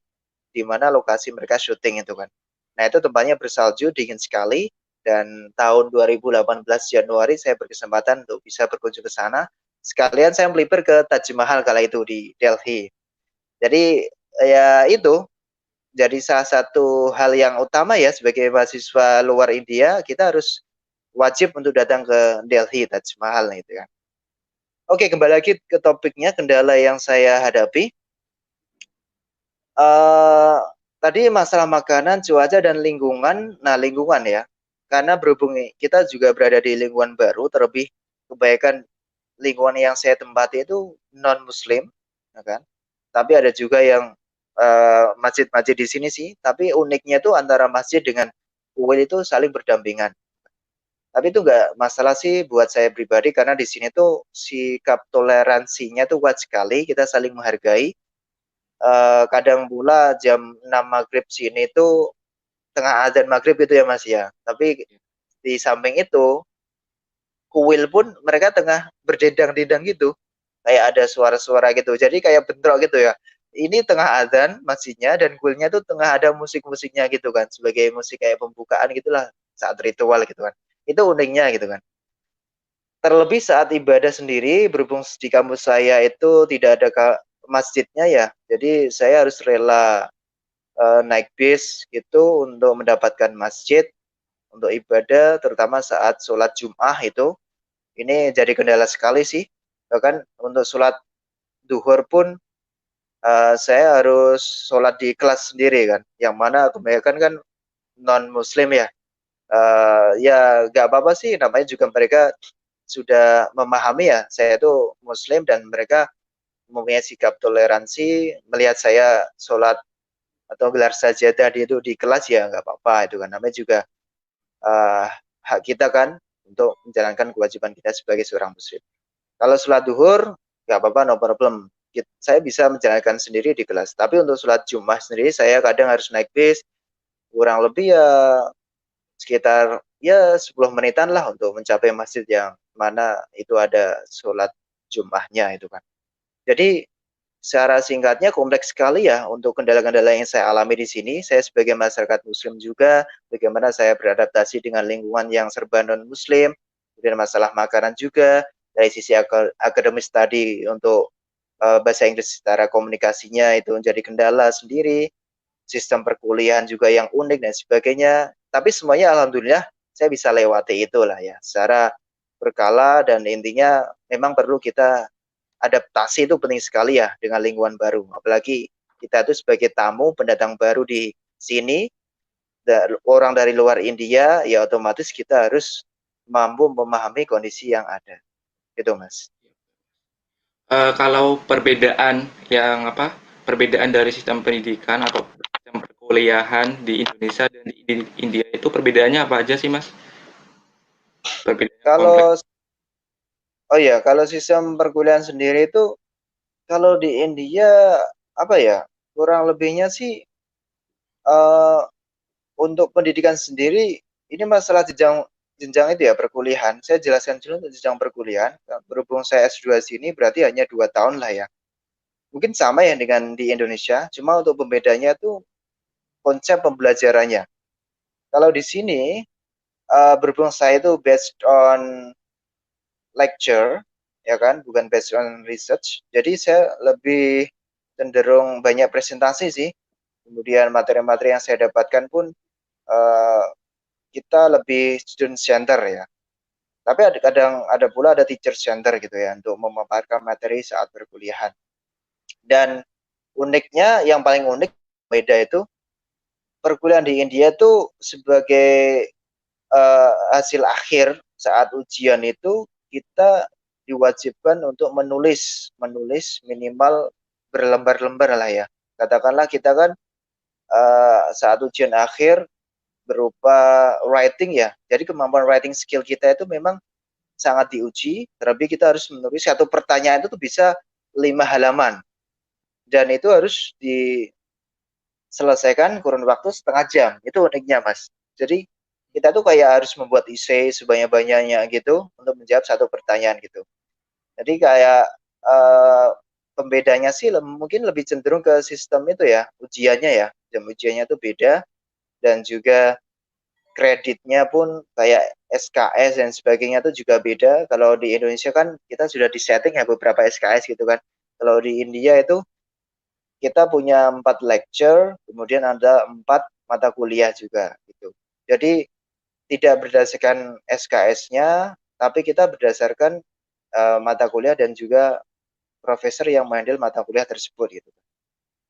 di mana lokasi mereka syuting itu kan. Nah itu tempatnya bersalju, dingin sekali, dan tahun 2018 Januari saya berkesempatan untuk bisa berkunjung ke sana. Sekalian saya melipir ke Taj Mahal kala itu di Delhi. Jadi ya itu jadi salah satu hal yang utama ya sebagai mahasiswa luar India, kita harus wajib untuk datang ke Delhi Taj Mahal itu kan. Oke, kembali lagi ke topiknya, kendala yang saya hadapi. Uh, Tadi masalah makanan, cuaca, dan lingkungan. Nah, lingkungan ya. Karena berhubung kita juga berada di lingkungan baru, terlebih kebanyakan lingkungan yang saya tempati itu non-muslim, ya kan? Tapi ada juga yang masjid-masjid di sini sih, tapi uniknya itu antara masjid dengan kuil itu saling berdampingan. Tapi itu nggak masalah sih buat saya pribadi, karena di sini tuh sikap toleransinya tuh kuat sekali, kita saling menghargai. Kadang pula jam 6 maghrib sini tuh tengah azan maghrib itu ya Mas ya. Tapi di samping itu kuil pun mereka tengah berdendang-dendang gitu. Kayak ada suara-suara gitu. Jadi kayak bentrok gitu ya. Ini tengah azan masjidnya, dan kuilnya tuh tengah ada musik-musiknya gitu kan. Sebagai musik kayak pembukaan gitulah saat ritual gitu kan. Itu uniknya gitu kan. Terlebih saat ibadah sendiri, berhubung di kampus saya itu tidak ada masjidnya ya. Jadi saya harus rela naik bis gitu untuk mendapatkan masjid untuk ibadah, terutama saat sholat Jum'ah itu. Ini jadi kendala sekali sih. Bahkan untuk sholat duhur pun saya harus sholat di kelas sendiri kan, yang mana kebanyakan kan non muslim ya. Ya nggak apa-apa sih, namanya juga mereka sudah memahami ya saya itu muslim, dan mereka mempunyai sikap toleransi melihat saya sholat atau gelar sajadah itu di kelas, ya nggak apa-apa itu kan, namanya juga uh, hak kita kan untuk menjalankan kewajiban kita sebagai seorang muslim. Kalau sholat duhur nggak apa-apa, no problem, saya bisa menjalankan sendiri di kelas. Tapi untuk sholat Jumat sendiri saya kadang harus naik bis, kurang lebih ya sekitar ya 10 menitan lah untuk mencapai masjid yang mana itu ada sholat Jumatnya itu kan. Jadi secara singkatnya kompleks sekali ya untuk kendala-kendala yang saya alami di sini. Saya sebagai masyarakat muslim juga, bagaimana saya beradaptasi dengan lingkungan yang serba non-muslim, kemudian masalah makanan juga, dari sisi akademis tadi untuk bahasa Inggris secara komunikasinya itu menjadi kendala sendiri, sistem perkuliahan juga yang unik dan sebagainya. Tapi semuanya alhamdulillah saya bisa lewati itulah ya, secara berkala, dan intinya memang perlu kita adaptasi itu penting sekali ya dengan lingkungan baru. Apalagi kita itu sebagai tamu pendatang baru di sini, orang dari luar India, ya otomatis kita harus mampu memahami kondisi yang ada. Gitu Mas. Kalau perbedaan yang apa, perbedaan dari sistem pendidikan atau sistem perkuliahan di Indonesia dan di India itu perbedaannya apa aja sih, Mas? Perbedaan yang kompleks. Kalau oh ya, kalau sistem perkuliahan sendiri itu, kalau di India apa ya? Kurang lebihnya sih uh, untuk pendidikan sendiri, ini masalah jenjang jenjang itu ya perkuliahan. Saya jelaskan dulu untuk jenjang perkuliahan. Berhubung saya S2 sini berarti hanya 2 tahun lah ya. Mungkin sama ya dengan di Indonesia, cuma untuk pembedanya tuh konsep pembelajarannya. Kalau di sini berhubung saya itu based on lecture, ya kan, bukan based on research. Jadi saya lebih cenderung banyak presentasi sih. Kemudian materi-materi yang saya dapatkan pun uh, kita lebih student center ya. Tapi kadang ada pula ada teacher center gitu ya untuk memaparkan materi saat perkuliahan. Dan uniknya, yang paling unik beda itu, perkuliahan di India itu sebagai hasil akhir saat ujian itu kita diwajibkan untuk menulis minimal berlembar-lembar lah ya. Katakanlah kita kan saat ujian akhir berupa writing ya. Jadi kemampuan writing skill kita itu memang sangat diuji, terlebih kita harus menulis satu pertanyaan itu tuh bisa 5 halaman. Dan itu harus diselesaikan kurun waktu setengah jam. Itu uniknya, Mas. Jadi kita tuh kayak harus membuat essay sebanyak-banyaknya gitu untuk menjawab satu pertanyaan gitu. Jadi kayak pembedanya sih mungkin lebih cenderung ke sistem itu ya, ujiannya ya. Jam ujiannya tuh beda dan juga kreditnya pun kayak SKS dan sebagainya itu juga beda. Kalau di Indonesia kan kita sudah disetting ya beberapa SKS gitu kan. Kalau di India itu kita punya 4 lecture, kemudian ada 4 mata kuliah juga gitu. Jadi tidak berdasarkan SKS-nya, tapi kita berdasarkan mata kuliah dan juga profesor yang menghandle mata kuliah tersebut gitu.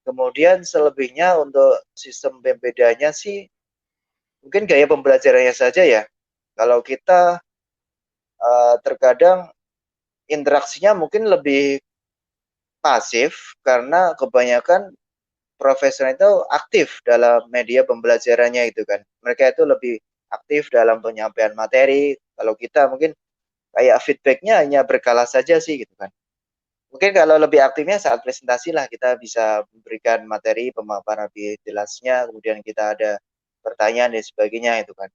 Kemudian selebihnya untuk sistem pembedanya sih mungkin gaya pembelajarannya saja ya. Kalau kita terkadang interaksinya mungkin lebih pasif karena kebanyakan profesor itu aktif dalam media pembelajarannya itu kan. Mereka itu lebih aktif dalam penyampaian materi. Kalau kita mungkin kayak feedbacknya hanya berkala saja sih gitu kan. Mungkin kalau lebih aktifnya saat presentasi lah kita bisa memberikan materi pemaparan lebih jelasnya, kemudian kita ada pertanyaan dan sebagainya itu kan.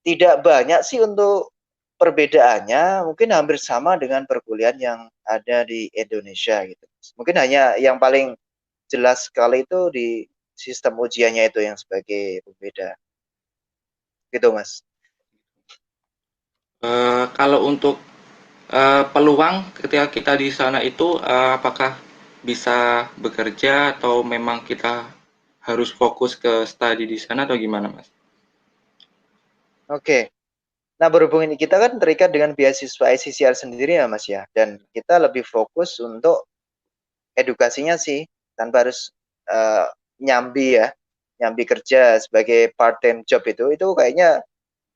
Tidak banyak sih untuk perbedaannya, mungkin hampir sama dengan perkuliahan yang ada di Indonesia gitu. Mungkin hanya yang paling jelas sekali itu di sistem ujiannya itu yang sebagai pembeda. Gitu, Mas. Kalau untuk peluang ketika kita di sana itu apakah bisa bekerja atau memang kita harus fokus ke studi di sana atau gimana, Mas? Oke. Nah, berhubung ini kita kan terikat dengan beasiswa ICCR sendiri ya, Mas ya. Dan kita lebih fokus untuk edukasinya sih, tanpa harus uh, nyambi ya, nyambi kerja sebagai part-time job itu kayaknya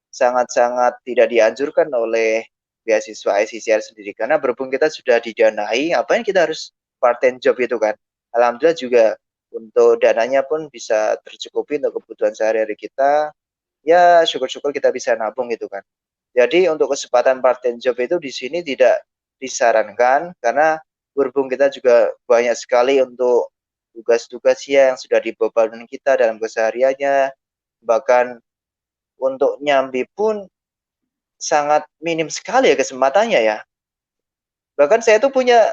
sangat-sangat tidak dianjurkan oleh beasiswa ICCR sendiri. Karena berhubung kita sudah didanai, ngapain kita harus part-time job itu kan. Alhamdulillah juga untuk dananya pun bisa tercukupi untuk kebutuhan sehari-hari kita. Ya syukur-syukur kita bisa nabung gitu kan. Jadi untuk kesempatan part-time job itu di sini tidak disarankan karena berhubung kita juga banyak sekali untuk tugas-tugas yang sudah dibebankan kita dalam kesehariannya, bahkan untuk nyambi pun sangat minim sekali ya kesempatannya ya. Bahkan saya tuh punya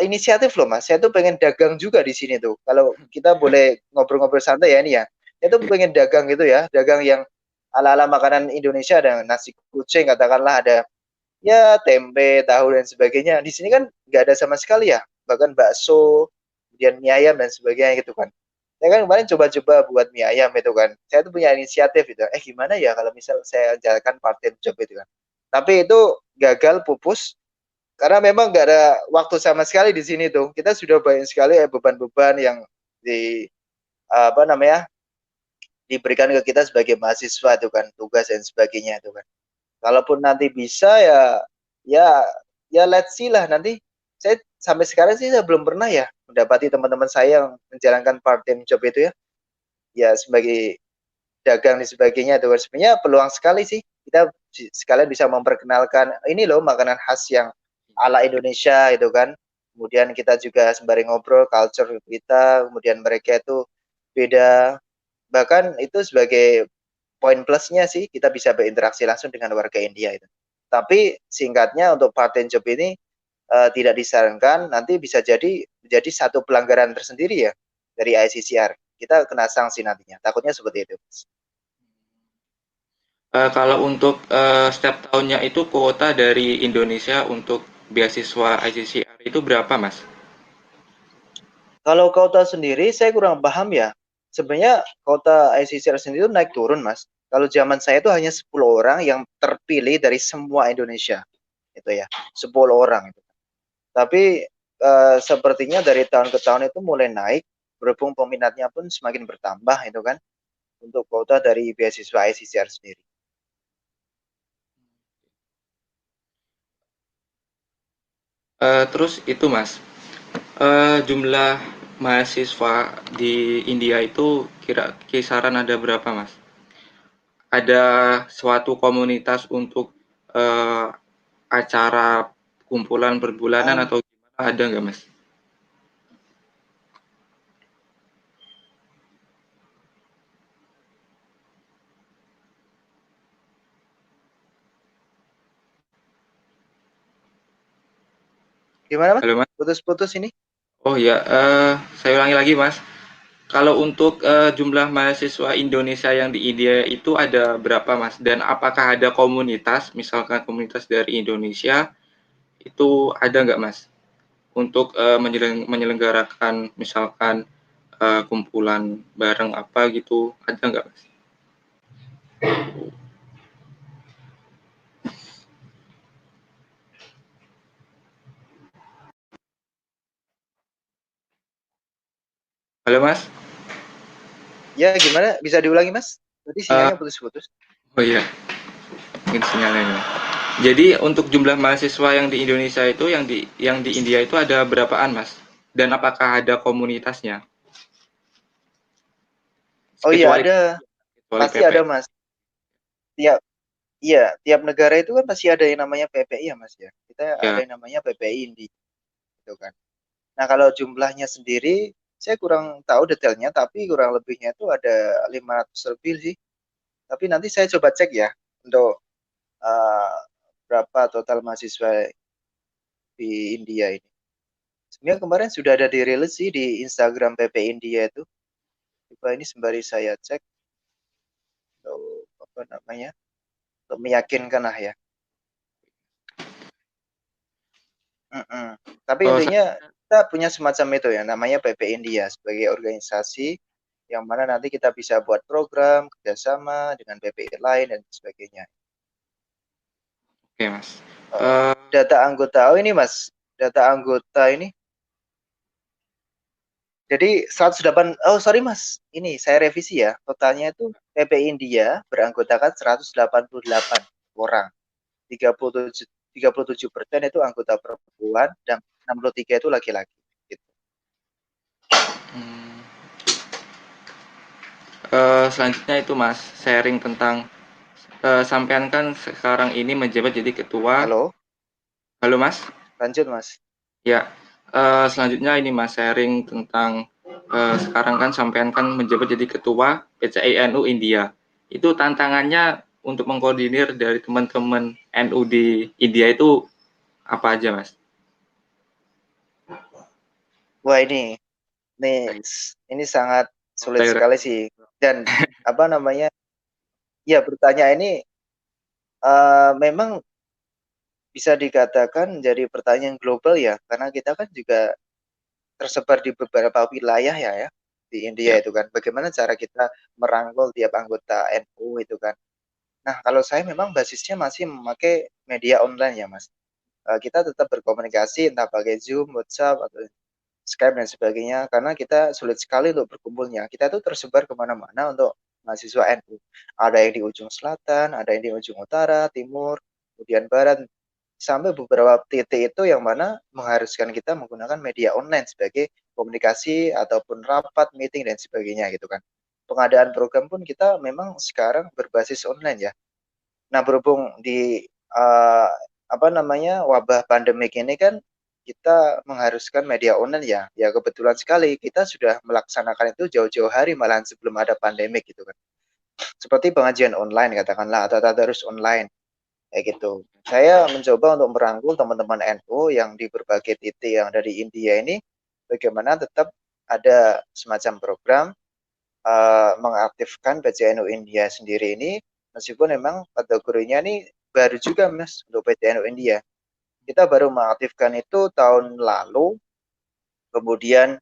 inisiatif loh Mas, saya tuh pengen dagang juga di sini tuh. Kalau kita boleh ngobrol-ngobrol santai ya ini ya, saya tuh pengen dagang gitu ya, dagang yang ala-ala makanan Indonesia, ada nasi kucing katakanlah, ada ya tempe, tahu dan sebagainya. Di sini kan nggak ada sama sekali ya, bahkan bakso, kemudian mie ayam dan sebagainya gitu kan. Saya kan kemarin coba-coba buat mie ayam itu kan. Saya tuh punya inisiatif itu. Gimana ya kalau misal saya jalankan part-time job itu kan. Tapi itu gagal pupus karena memang nggak ada waktu sama sekali di sini tuh. Kita sudah banyak sekali beban-beban yang di apa namanya diberikan ke kita sebagai mahasiswa itu kan, tugas dan sebagainya itu kan. Kalaupun nanti bisa ya ya ya let's see lah nanti. Saya sampai sekarang sih saya belum pernah ya mendapati teman-teman saya yang menjalankan part time job itu ya. Ya sebagai dagang dan sebagainya itu kan. Sebenarnya peluang sekali sih kita sekalian bisa memperkenalkan ini loh makanan khas yang ala Indonesia itu kan. Kemudian kita juga sembari ngobrol culture kita, kemudian mereka itu beda. Bahkan itu sebagai poin plusnya sih kita bisa berinteraksi langsung dengan warga India itu. Tapi singkatnya untuk part-time job ini tidak disarankan, nanti bisa jadi menjadi satu pelanggaran tersendiri ya dari ICCR. Kita kena sanksi nantinya. Takutnya seperti itu. Kalau untuk setiap tahunnya itu kuota dari Indonesia untuk beasiswa ICCR itu berapa, Mas? Kalau kota sendiri saya kurang paham ya. Sebenarnya kota ICCR sendiri itu naik turun, Mas. Kalau zaman saya itu hanya 10 orang yang terpilih dari semua Indonesia. Itu ya, 10 orang itu. Tapi sepertinya dari tahun ke tahun itu mulai naik, berhubung peminatnya pun semakin bertambah itu kan untuk kuota dari beasiswa ICCR sendiri. Terus itu, Mas, jumlah mahasiswa di India itu kira kisaran ada berapa, Mas? Ada suatu komunitas untuk eh, acara kumpulan berbulanan Ah, atau gimana, ada nggak, Mas? gimana Mas? Halo, Mas? Putus-putus ini? Oh ya, saya ulangi lagi, Mas. Kalau untuk jumlah mahasiswa Indonesia yang di India itu ada berapa, Mas? Dan apakah ada komunitas, misalkan komunitas dari Indonesia, itu ada nggak, Mas? Untuk menyelenggarakan misalkan kumpulan bareng apa gitu, ada nggak, Mas? Halo, Mas? Ya, gimana? Bisa diulangi, Mas? Tadi Eh, sinyalnya putus-putus. oh iya, mungkin sinyalnya ini. Jadi untuk jumlah mahasiswa yang di Indonesia itu, yang di India itu ada berapaan, Mas? Dan apakah ada komunitasnya? Oh iya, Kecuali ada. kecuali Pasti PP. ada, Mas. Tiap Iya, tiap negara itu kan pasti ada yang namanya PPI ya, Mas ya. Kita ada Ya. yang namanya PPI Indi, gitu kan. Nah, kalau jumlahnya sendiri, saya kurang tahu detailnya, tapi kurang lebihnya itu ada 500 lebih sih. Tapi nanti saya coba cek ya, untuk uh, berapa total mahasiswa di India ini. Sebenarnya kemarin sudah ada dirilis sih di Instagram PPI India itu. Coba ini sembari saya cek, untuk apa namanya, untuk meyakinkan lah ya. Mm-mm. Tapi Oh, intinya kita punya semacam itu ya, namanya PP India sebagai organisasi yang mana nanti kita bisa buat program kerjasama dengan PPI lain dan sebagainya. oke, Mas. Eh, Eh, data anggota, oh ini Mas, data anggota ini. Jadi 108, oh sorry Mas, ini saya revisi ya, totalnya itu PPI India beranggotakan 188 orang, 37 37% itu anggota perempuan dan 63 itu laki-laki. Gitu. hmm, selanjutnya itu, Mas, sharing tentang sampean kan sekarang ini menjabat jadi ketua. Halo, Halo, Mas. lanjut Mas. Ya, selanjutnya ini Mas sharing tentang sekarang kan sampean kan menjabat jadi ketua PCI NU India. Itu tantangannya untuk mengkoordinir dari teman-teman NU di India itu apa aja, Mas? Wah ini ini sangat sulit Saya sekali sih. Dan apa namanya? Ya bertanya ini memang bisa dikatakan jadi pertanyaan global ya, karena kita kan juga tersebar di beberapa wilayah ya di India ya, itu kan. Bagaimana cara kita merangkul tiap anggota NU itu kan. Nah kalau saya memang basisnya masih memakai media online ya Mas. Kita tetap berkomunikasi entah pakai Zoom, WhatsApp atau Skype dan sebagainya karena kita sulit sekali untuk berkumpulnya. Kita tuh tersebar kemana-mana untuk mahasiswa NU. Ada yang di ujung selatan, ada yang di ujung utara, timur, kemudian barat, sampai beberapa titik itu yang mana mengharuskan kita menggunakan media online sebagai komunikasi ataupun rapat, meeting dan sebagainya gitu kan. Pengadaan program pun kita memang sekarang berbasis online ya. Nah, berhubung di uh, apa namanya wabah pandemik ini kan kita mengharuskan media online ya. Ya kebetulan sekali kita sudah melaksanakan itu jauh-jauh hari malahan sebelum ada pandemik gitu kan. Seperti pengajian online katakanlah atau tadarus online kayak gitu. Saya mencoba untuk merangkul teman-teman NU yang di berbagai titik yang ada di India ini bagaimana tetap ada semacam program mengaktifkan PCNU India sendiri ini meskipun memang kategorinya ini baru juga Mas untuk PCNU India. Kita baru mengaktifkan itu tahun lalu, kemudian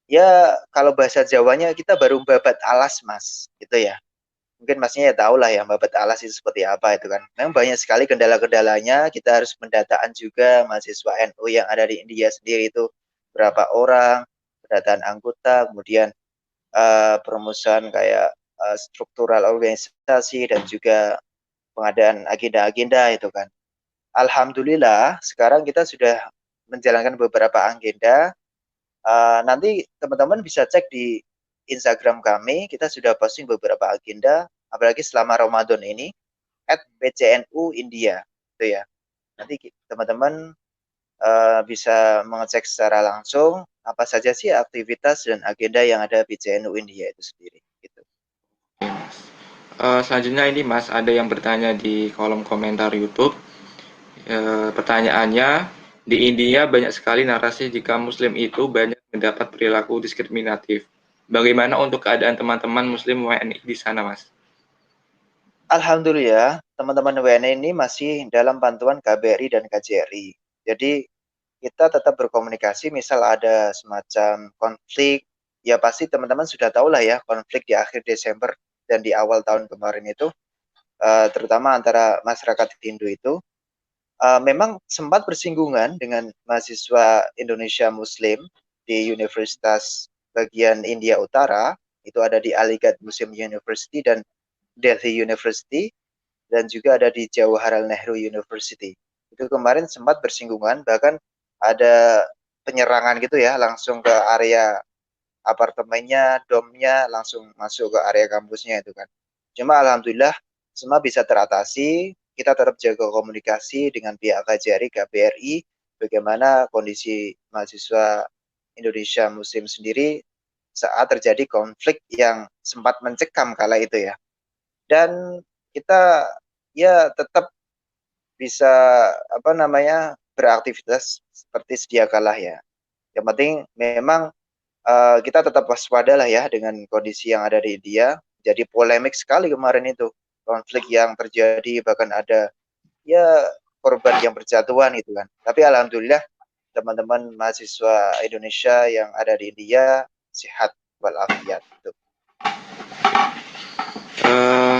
ya kalau bahasa Jawanya kita baru babat alas Mas, gitu ya. Mungkin Masnya ya tahu lah ya babat alas itu seperti apa itu kan. Memang banyak sekali kendala-kendalanya, kita harus mendataan juga mahasiswa NU yang ada di India sendiri itu berapa orang, pendataan anggota, kemudian perumusan kayak struktural organisasi dan juga pengadaan agenda-agenda itu kan. Alhamdulillah sekarang kita sudah menjalankan beberapa agenda Nanti teman-teman bisa cek di Instagram kami, kita sudah posting beberapa agenda, apalagi selama Ramadan ini, @pcnu India, itu ya. Nanti teman-teman bisa mengecek secara langsung apa saja sih aktivitas dan agenda yang ada PCNU India itu sendiri. Gitu. Oke, Mas. Selanjutnya ini Mas, ada yang bertanya di kolom komentar YouTube. Pertanyaannya, di India banyak sekali narasi jika Muslim itu banyak mendapat perilaku diskriminatif. Bagaimana untuk keadaan teman-teman Muslim WNI di sana, Mas? Alhamdulillah, teman-teman WNI ini masih dalam bantuan KBRI dan KJRI. Jadi kita tetap berkomunikasi, misal ada semacam konflik, ya pasti teman-teman sudah tahu lah ya, konflik di akhir Desember dan di awal tahun kemarin itu, terutama antara masyarakat Hindu itu, memang sempat bersinggungan dengan mahasiswa Indonesia Muslim di Universitas bagian India Utara, itu ada di Aligarh Muslim University dan Delhi University, dan juga ada di Jawaharlal Nehru University. Itu kemarin sempat bersinggungan, bahkan ada penyerangan gitu ya, langsung ke area apartemennya, domnya, langsung masuk ke area kampusnya itu kan. Cuma alhamdulillah semua bisa teratasi, kita tetap jaga komunikasi dengan pihak KJRI, KBRI, bagaimana kondisi mahasiswa Indonesia Muslim sendiri saat terjadi konflik yang sempat mencekam kala itu ya. Dan kita ya tetap bisa beraktivitas seperti sedia kala ya. Yang penting memang kita tetap waspada lah ya dengan kondisi yang ada di India. Jadi polemik sekali kemarin itu konflik yang terjadi, bahkan ada ya korban yang berjatuhan itu kan. Tapi alhamdulillah teman-teman mahasiswa Indonesia yang ada di India sehat walafiat gitu. Eh,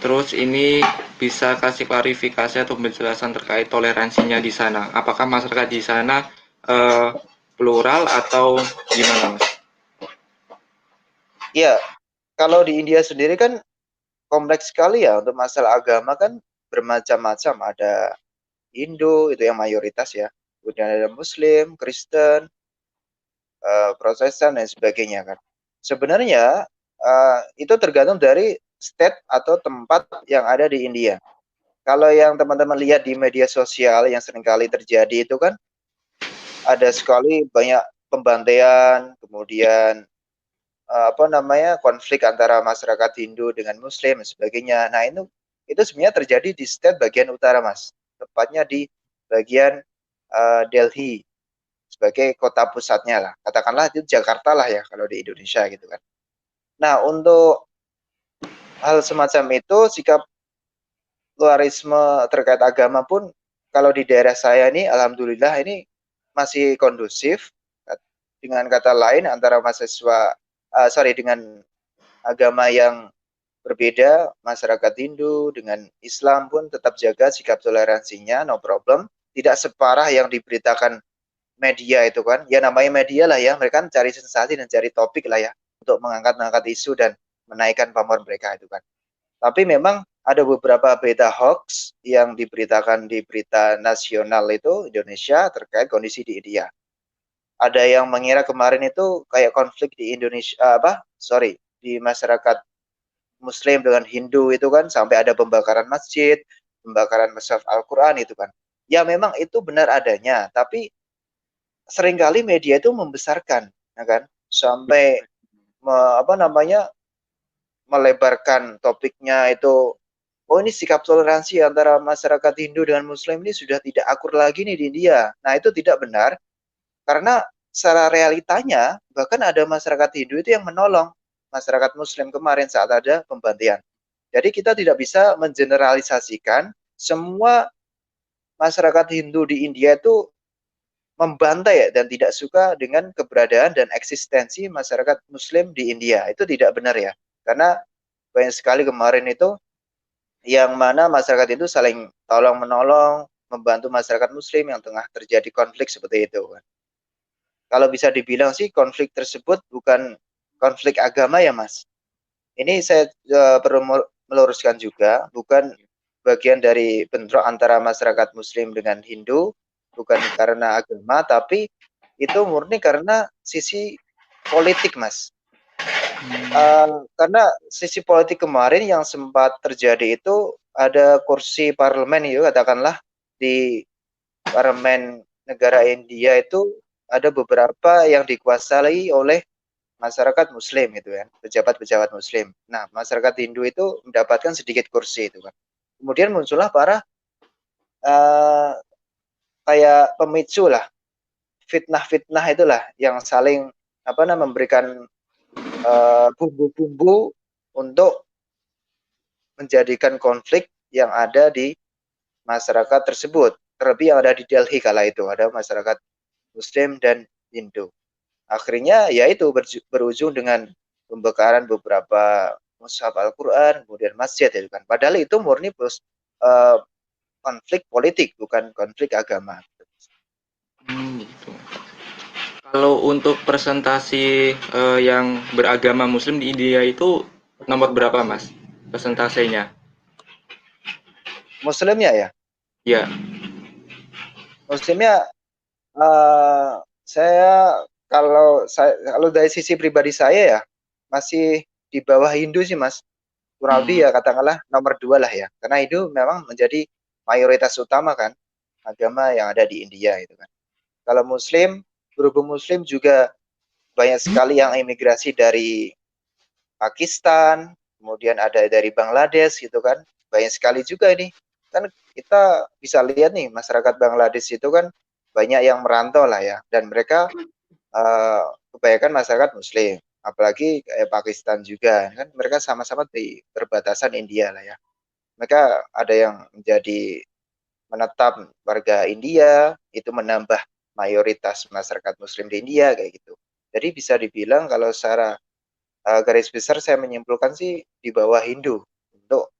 Terus ini bisa kasih klarifikasi atau penjelasan terkait toleransinya di sana. Apakah masyarakat di sana eh, plural atau gimana, Mas? Ya, kalau di India sendiri kan kompleks sekali ya untuk masalah agama kan bermacam-macam. Ada Hindu itu yang mayoritas ya, kemudian ada Muslim, Kristen, Protestan dan sebagainya kan. Sebenarnya itu tergantung dari state atau tempat yang ada di India. Kalau yang teman-teman lihat di media sosial yang seringkali terjadi itu kan ada sekali banyak pembantaian, kemudian konflik antara masyarakat Hindu dengan Muslim dan sebagainya. Nah itu sebenarnya terjadi di state bagian utara Mas, tepatnya di bagian Delhi sebagai kota pusatnya lah. Katakanlah itu Jakarta lah ya kalau di Indonesia gitu kan. Nah untuk hal semacam itu, sikap pluralisme terkait agama pun kalau di daerah saya ini alhamdulillah ini masih kondusif. Dengan kata lain antara dengan agama yang berbeda, masyarakat Hindu dengan Islam pun tetap jaga sikap toleransinya, no problem. Tidak separah yang diberitakan media itu kan. Ya namanya media lah ya, mereka kan cari sensasi dan cari topik lah ya untuk mengangkat isu dan menaikkan pamor mereka itu kan. Tapi memang ada beberapa berita hoax yang diberitakan di berita nasional itu Indonesia terkait kondisi di India. Ada yang mengira kemarin itu kayak konflik di Indonesia, di masyarakat Muslim dengan Hindu itu kan sampai ada pembakaran masjid, pembakaran mushaf Al-Quran itu kan. Ya memang itu benar adanya, tapi seringkali media itu membesarkan, ya kan, sampai melebarkan topiknya itu. Oh ini sikap toleransi antara masyarakat Hindu dengan Muslim ini sudah tidak akur lagi nih di India. Nah itu tidak benar, karena secara realitanya bahkan ada masyarakat Hindu itu yang menolong masyarakat Muslim kemarin saat ada pembantaian. Jadi kita tidak bisa mengeneralisasikan semua masyarakat Hindu di India itu membantai dan tidak suka dengan keberadaan dan eksistensi masyarakat Muslim di India. Itu tidak benar ya. Karena banyak sekali kemarin itu yang mana masyarakat itu saling tolong menolong, membantu masyarakat Muslim yang tengah terjadi konflik seperti itu. Kalau bisa dibilang sih konflik tersebut bukan konflik agama ya Mas. Ini saya perlu meluruskan juga, bukan bagian dari bentrok antara masyarakat Muslim dengan Hindu, bukan karena agama, tapi itu murni karena sisi politik, Mas. Karena sisi politik kemarin yang sempat terjadi itu ada kursi parlemen itu katakanlah di parlemen negara India itu ada beberapa yang dikuasai oleh masyarakat Muslim itu kan, pejabat-pejabat Muslim. Nah, masyarakat Hindu itu mendapatkan sedikit kursi itu kan. Kemudian muncullah para uh, kayak pemicu lah, fitnah-fitnah itulah yang saling memberikan bumbu-bumbu untuk menjadikan konflik yang ada di masyarakat tersebut. Terlebih yang ada di Delhi kala itu ada masyarakat Muslim dan Hindu. Akhirnya ya itu berujung dengan pembakaran beberapa mushaf Al-Quran, kemudian masjid itu kan. Padahal itu murni uh, konflik politik, bukan konflik agama. Gitu. Kalau untuk presentasi yang beragama Muslim di India itu nomor berapa, Mas? Presentasenya? Muslimnya ya, Ya. Muslimnya kalau dari sisi pribadi saya ya masih di bawah Hindu sih, Mas. Kurang lebih Hmm. ya katakanlah nomor 2 lah ya. Karena Hindu memang menjadi mayoritas utama kan agama yang ada di India itu kan. Kalau Muslim, berhubung Muslim juga banyak sekali yang imigrasi dari Pakistan, kemudian ada dari Bangladesh gitu kan. Banyak sekali juga ini. Kan kita bisa lihat nih masyarakat Bangladesh itu kan banyak yang merantau lah ya, dan mereka kebanyakan masyarakat Muslim, apalagi kayak Pakistan juga kan mereka sama-sama di perbatasan India lah ya. Mereka ada yang menjadi menetap warga India, itu menambah mayoritas masyarakat Muslim di India kayak gitu. Jadi bisa dibilang kalau secara garis besar saya menyimpulkan sih di bawah Hindu untuk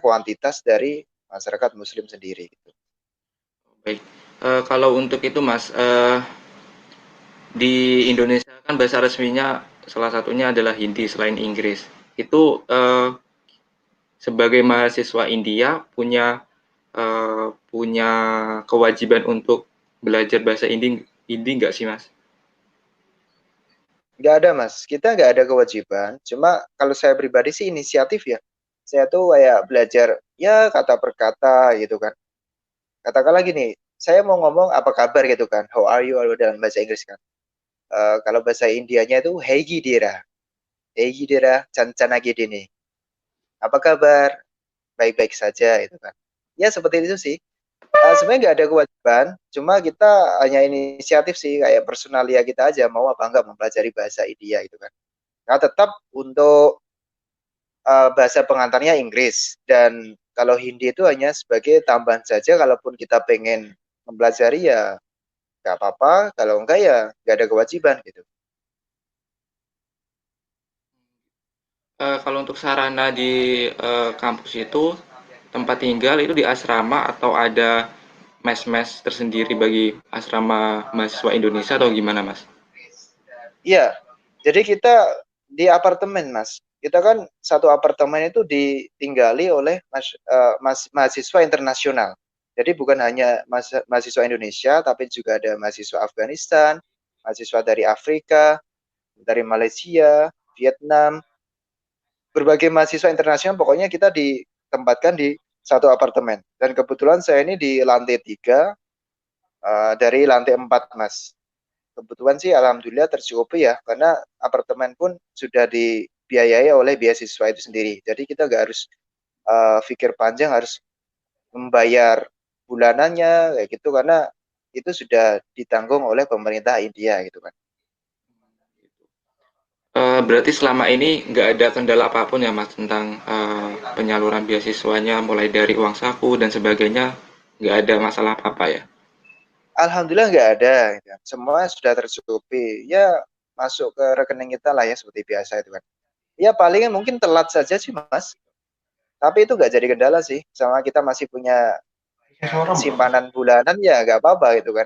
kuantitas dari masyarakat Muslim sendiri gitu. Baik. Kalau untuk itu, Mas, di Indonesia kan bahasa resminya salah satunya adalah Hindi selain Inggris. Itu sebagai mahasiswa India punya kewajiban untuk belajar bahasa Hindi Hindi nggak sih, Mas? Nggak ada, Mas, kita nggak ada kewajiban, cuma kalau saya pribadi sih inisiatif ya, saya tuh kayak belajar ya kata per kata gitu kan. Katakanlah gini, saya mau ngomong apa kabar gitu kan, how are you dalam bahasa Inggris kan. Kalau bahasa Indianya itu hey gidera, cancana gini, apa kabar, baik-baik saja gitu kan. Ya seperti itu sih. Sebenarnya nggak ada kewajiban, cuma kita hanya inisiatif sih, kayak personalia kita aja mau apa enggak mempelajari bahasa India gitu kan. Nah, tetap untuk bahasa pengantarnya Inggris, dan kalau Hindi itu hanya sebagai tambahan saja. Kalaupun kita pengen mempelajari ya nggak apa-apa, kalau enggak ya nggak ada kewajiban gitu. Kalau untuk sarana di kampus itu tempat tinggal itu di asrama atau ada mes-mes tersendiri bagi asrama mahasiswa Indonesia atau gimana, Mas? Iya, jadi kita di apartemen, Mas. Kita kan satu apartemen itu ditinggali oleh mahasiswa internasional. Jadi bukan hanya mahasiswa Indonesia, tapi juga ada mahasiswa Afghanistan, mahasiswa dari Afrika, dari Malaysia, Vietnam, berbagai mahasiswa internasional. Pokoknya kita ditempatkan di satu apartemen. Dan kebetulan saya ini di lantai 3 dari lantai 4, Mas. Kebetulan sih alhamdulillah tercukupi ya, karena apartemen pun sudah dibiayai oleh beasiswa itu sendiri. Jadi kita nggak harus pikir panjang harus membayar bulanannya kayak gitu, karena itu sudah ditanggung oleh pemerintah India gitu kan. Berarti selama ini nggak ada kendala apapun ya, Mas, tentang penyaluran beasiswanya, mulai dari uang saku dan sebagainya, nggak ada masalah apa-apa ya? Alhamdulillah nggak ada, gitu kan. Semua sudah tercukupi. Ya masuk ke rekening kita lah ya seperti biasa itu kan. Ya palingan mungkin telat saja sih, Mas. Tapi itu nggak jadi kendala sih. Sama kita masih punya simpanan bulanan ya nggak apa-apa gitu kan.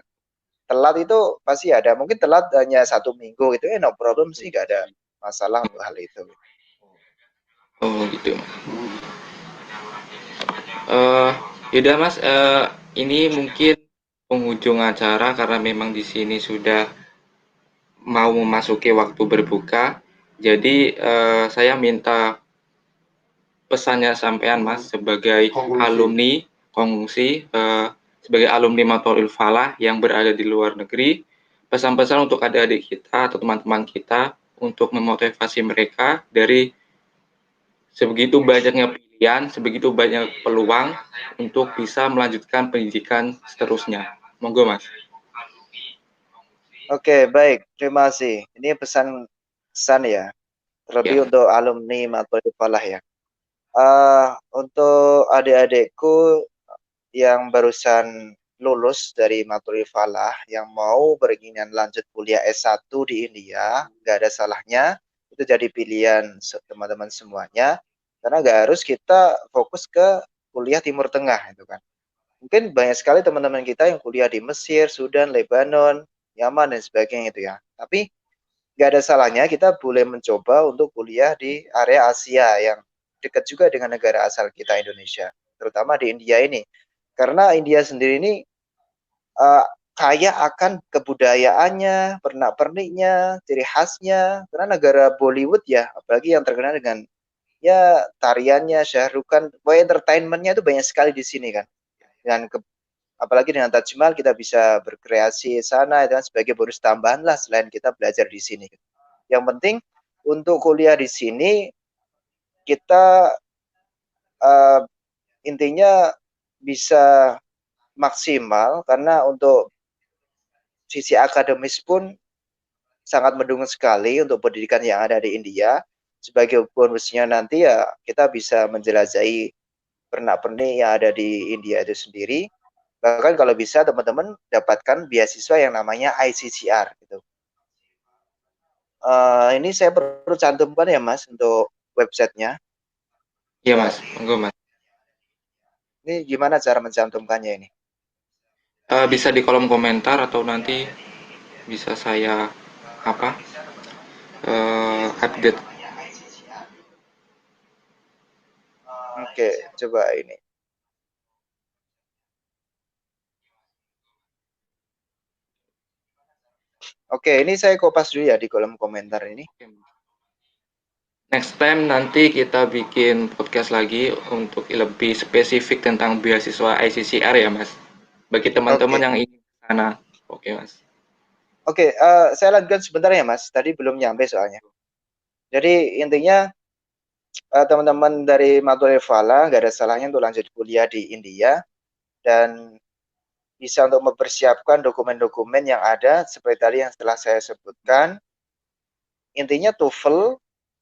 Telat itu pasti ada. Mungkin telat hanya 1 minggu itu no problem sih, nggak ada masalah untuk hal itu. Oh gitu. Eh, Yaudah, Mas, ini mungkin penghujung acara karena memang di sini sudah mau memasuki waktu berbuka. Jadi saya minta pesannya sampean Mas sebagai alumni kongsi sebagai alumni Matoril Falah yang berada di luar negeri, pesan-pesan untuk adik-adik kita atau teman-teman kita untuk memotivasi mereka dari sebegitu banyaknya pilihan, sebegitu banyak peluang untuk bisa melanjutkan pendidikan seterusnya. Monggo Mas. Oke, baik. Terima kasih. Ini pesan ya, terlebih Ya, untuk alumni Matul Falah ya. Untuk adik-adikku yang barusan lulus dari Matul Falah yang mau berkeinginan lanjut kuliah S1 di India, nggak ada salahnya. Itu jadi pilihan teman-teman semuanya. Karena nggak harus kita fokus ke kuliah Timur Tengah itu kan. Mungkin banyak sekali teman-teman kita yang kuliah di Mesir, Sudan, Lebanon, Yaman dan sebagainya itu ya. Tapi nggak ada salahnya kita boleh mencoba untuk kuliah di area Asia yang dekat juga dengan negara asal kita Indonesia, terutama di India ini. Karena India sendiri ini uh, kaya akan kebudayaannya, pernak-perniknya, ciri khasnya. Karena negara Bollywood ya, apalagi yang terkenal dengan ya tariannya, syahrukan, entertainmentnya itu banyak sekali di sini kan. Dengan apalagi dengan Taj Mahal kita bisa berkreasi sana dan sebagai bonus tambahan lah selain kita belajar di sini. Yang penting untuk kuliah di sini kita uh, intinya bisa maksimal karena untuk sisi akademis pun sangat mendukung sekali untuk pendidikan yang ada di India. Sebagai bonusnya nanti ya kita bisa menjelajahi pernak-pernik yang ada di India itu sendiri. Bahkan kalau bisa teman-teman dapatkan beasiswa yang namanya ICCR gitu. Ini saya perlu cantumkan ya Mas untuk websitenya. iya Mas. Monggo Mas. Ini gimana cara mencantumkannya ini? Bisa di kolom komentar atau nanti bisa saya apa update. Oke, coba ini. Oke, ini saya kopas dulu ya di kolom komentar ini. Next time nanti kita bikin podcast lagi untuk lebih spesifik tentang beasiswa ICCR ya Mas. Bagi teman-teman Oke, yang ingin ke sana. Oke Mas. oke, saya lanjutkan sebentar ya Mas. Tadi belum nyampe soalnya. Jadi intinya teman-teman dari Matul Fala nggak ada salahnya untuk lanjut kuliah di India dan bisa untuk mempersiapkan dokumen-dokumen yang ada seperti tadi yang setelah saya sebutkan. Intinya TOEFL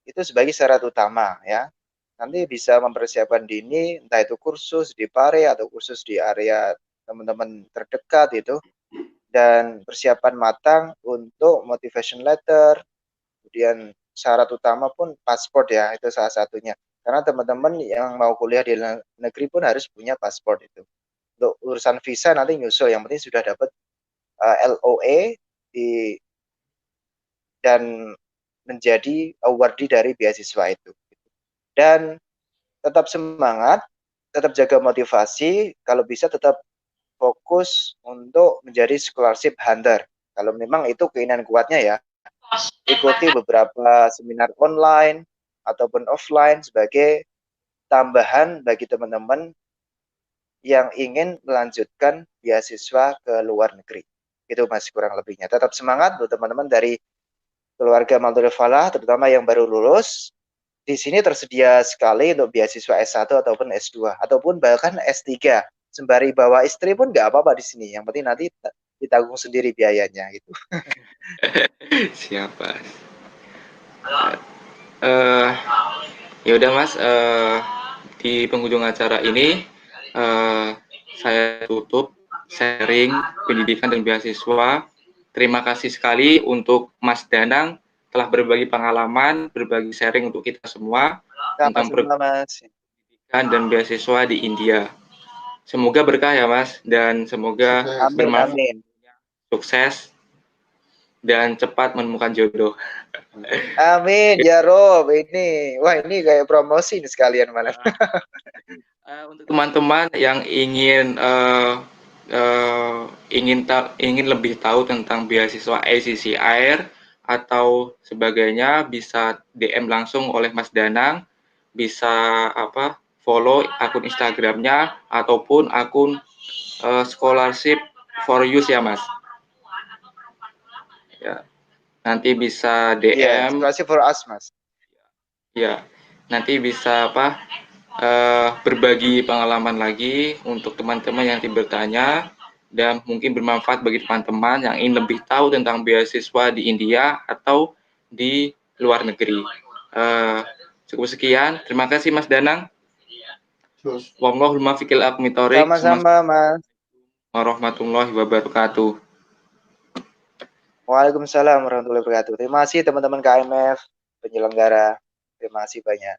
itu sebagai syarat utama ya. Nanti bisa mempersiapkan dini, entah itu kursus di Pare atau kursus di area teman-teman terdekat itu, dan persiapan matang untuk motivation letter, kemudian syarat utama pun paspor ya, itu salah satunya. Karena teman-teman yang mau kuliah di negeri pun harus punya paspor itu. Untuk urusan visa nanti nyusul, yang penting sudah dapat LOA di, dan menjadi awardee dari beasiswa itu. Dan tetap semangat, tetap jaga motivasi, kalau bisa tetap fokus untuk menjadi scholarship hunter. Kalau memang itu keinginan kuatnya ya, ikuti beberapa seminar online ataupun offline sebagai tambahan bagi teman-teman yang ingin melanjutkan beasiswa ke luar negeri. Itu masih kurang lebihnya. Tetap semangat buat teman-teman dari keluarga Maldoror Falah, terutama yang baru lulus. Di sini tersedia sekali untuk beasiswa S1 ataupun S2 ataupun bahkan S3. Sembari bawa istri pun nggak apa-apa di sini. Yang penting nanti ditanggung sendiri biayanya gitu. Siapa? Uh, ya udah Mas, di penghujung acara ini saya tutup sharing pendidikan dan beasiswa. Terima kasih sekali untuk Mas Danang telah berbagi pengalaman, berbagi sharing untuk kita semua tentang Sama-sama Mas. pendidikan dan beasiswa di India. Semoga berkah ya Mas, dan semoga Amin, bermanfaat, amin. sukses, dan cepat menemukan jodoh. Amin ya Rob. Ini, wah ini kayak promosi nih sekalian malah. Untuk teman-teman yang ingin ingin lebih tahu tentang beasiswa ACCIR atau sebagainya, bisa DM langsung oleh Mas Danang, bisa follow akun Instagramnya ataupun akun scholarship for youth ya Mas. Ya, nanti bisa Iya, DM. scholarship for us, Mas. Ya, nanti bisa berbagi pengalaman lagi untuk teman-teman yang bertanya, dan mungkin bermanfaat bagi teman-teman yang ingin lebih tahu tentang beasiswa di India atau di luar negeri. Cukup sekian. Terima kasih Mas Danang. Wallahul muwaffiq ila aqwamit thoriq. Sama-sama, Mas. Warahmatullahi wabarakatuh. Waalaikumsalam warahmatullahi wabarakatuh. Terima kasih teman-teman KMF penyelenggara. Terima kasih banyak.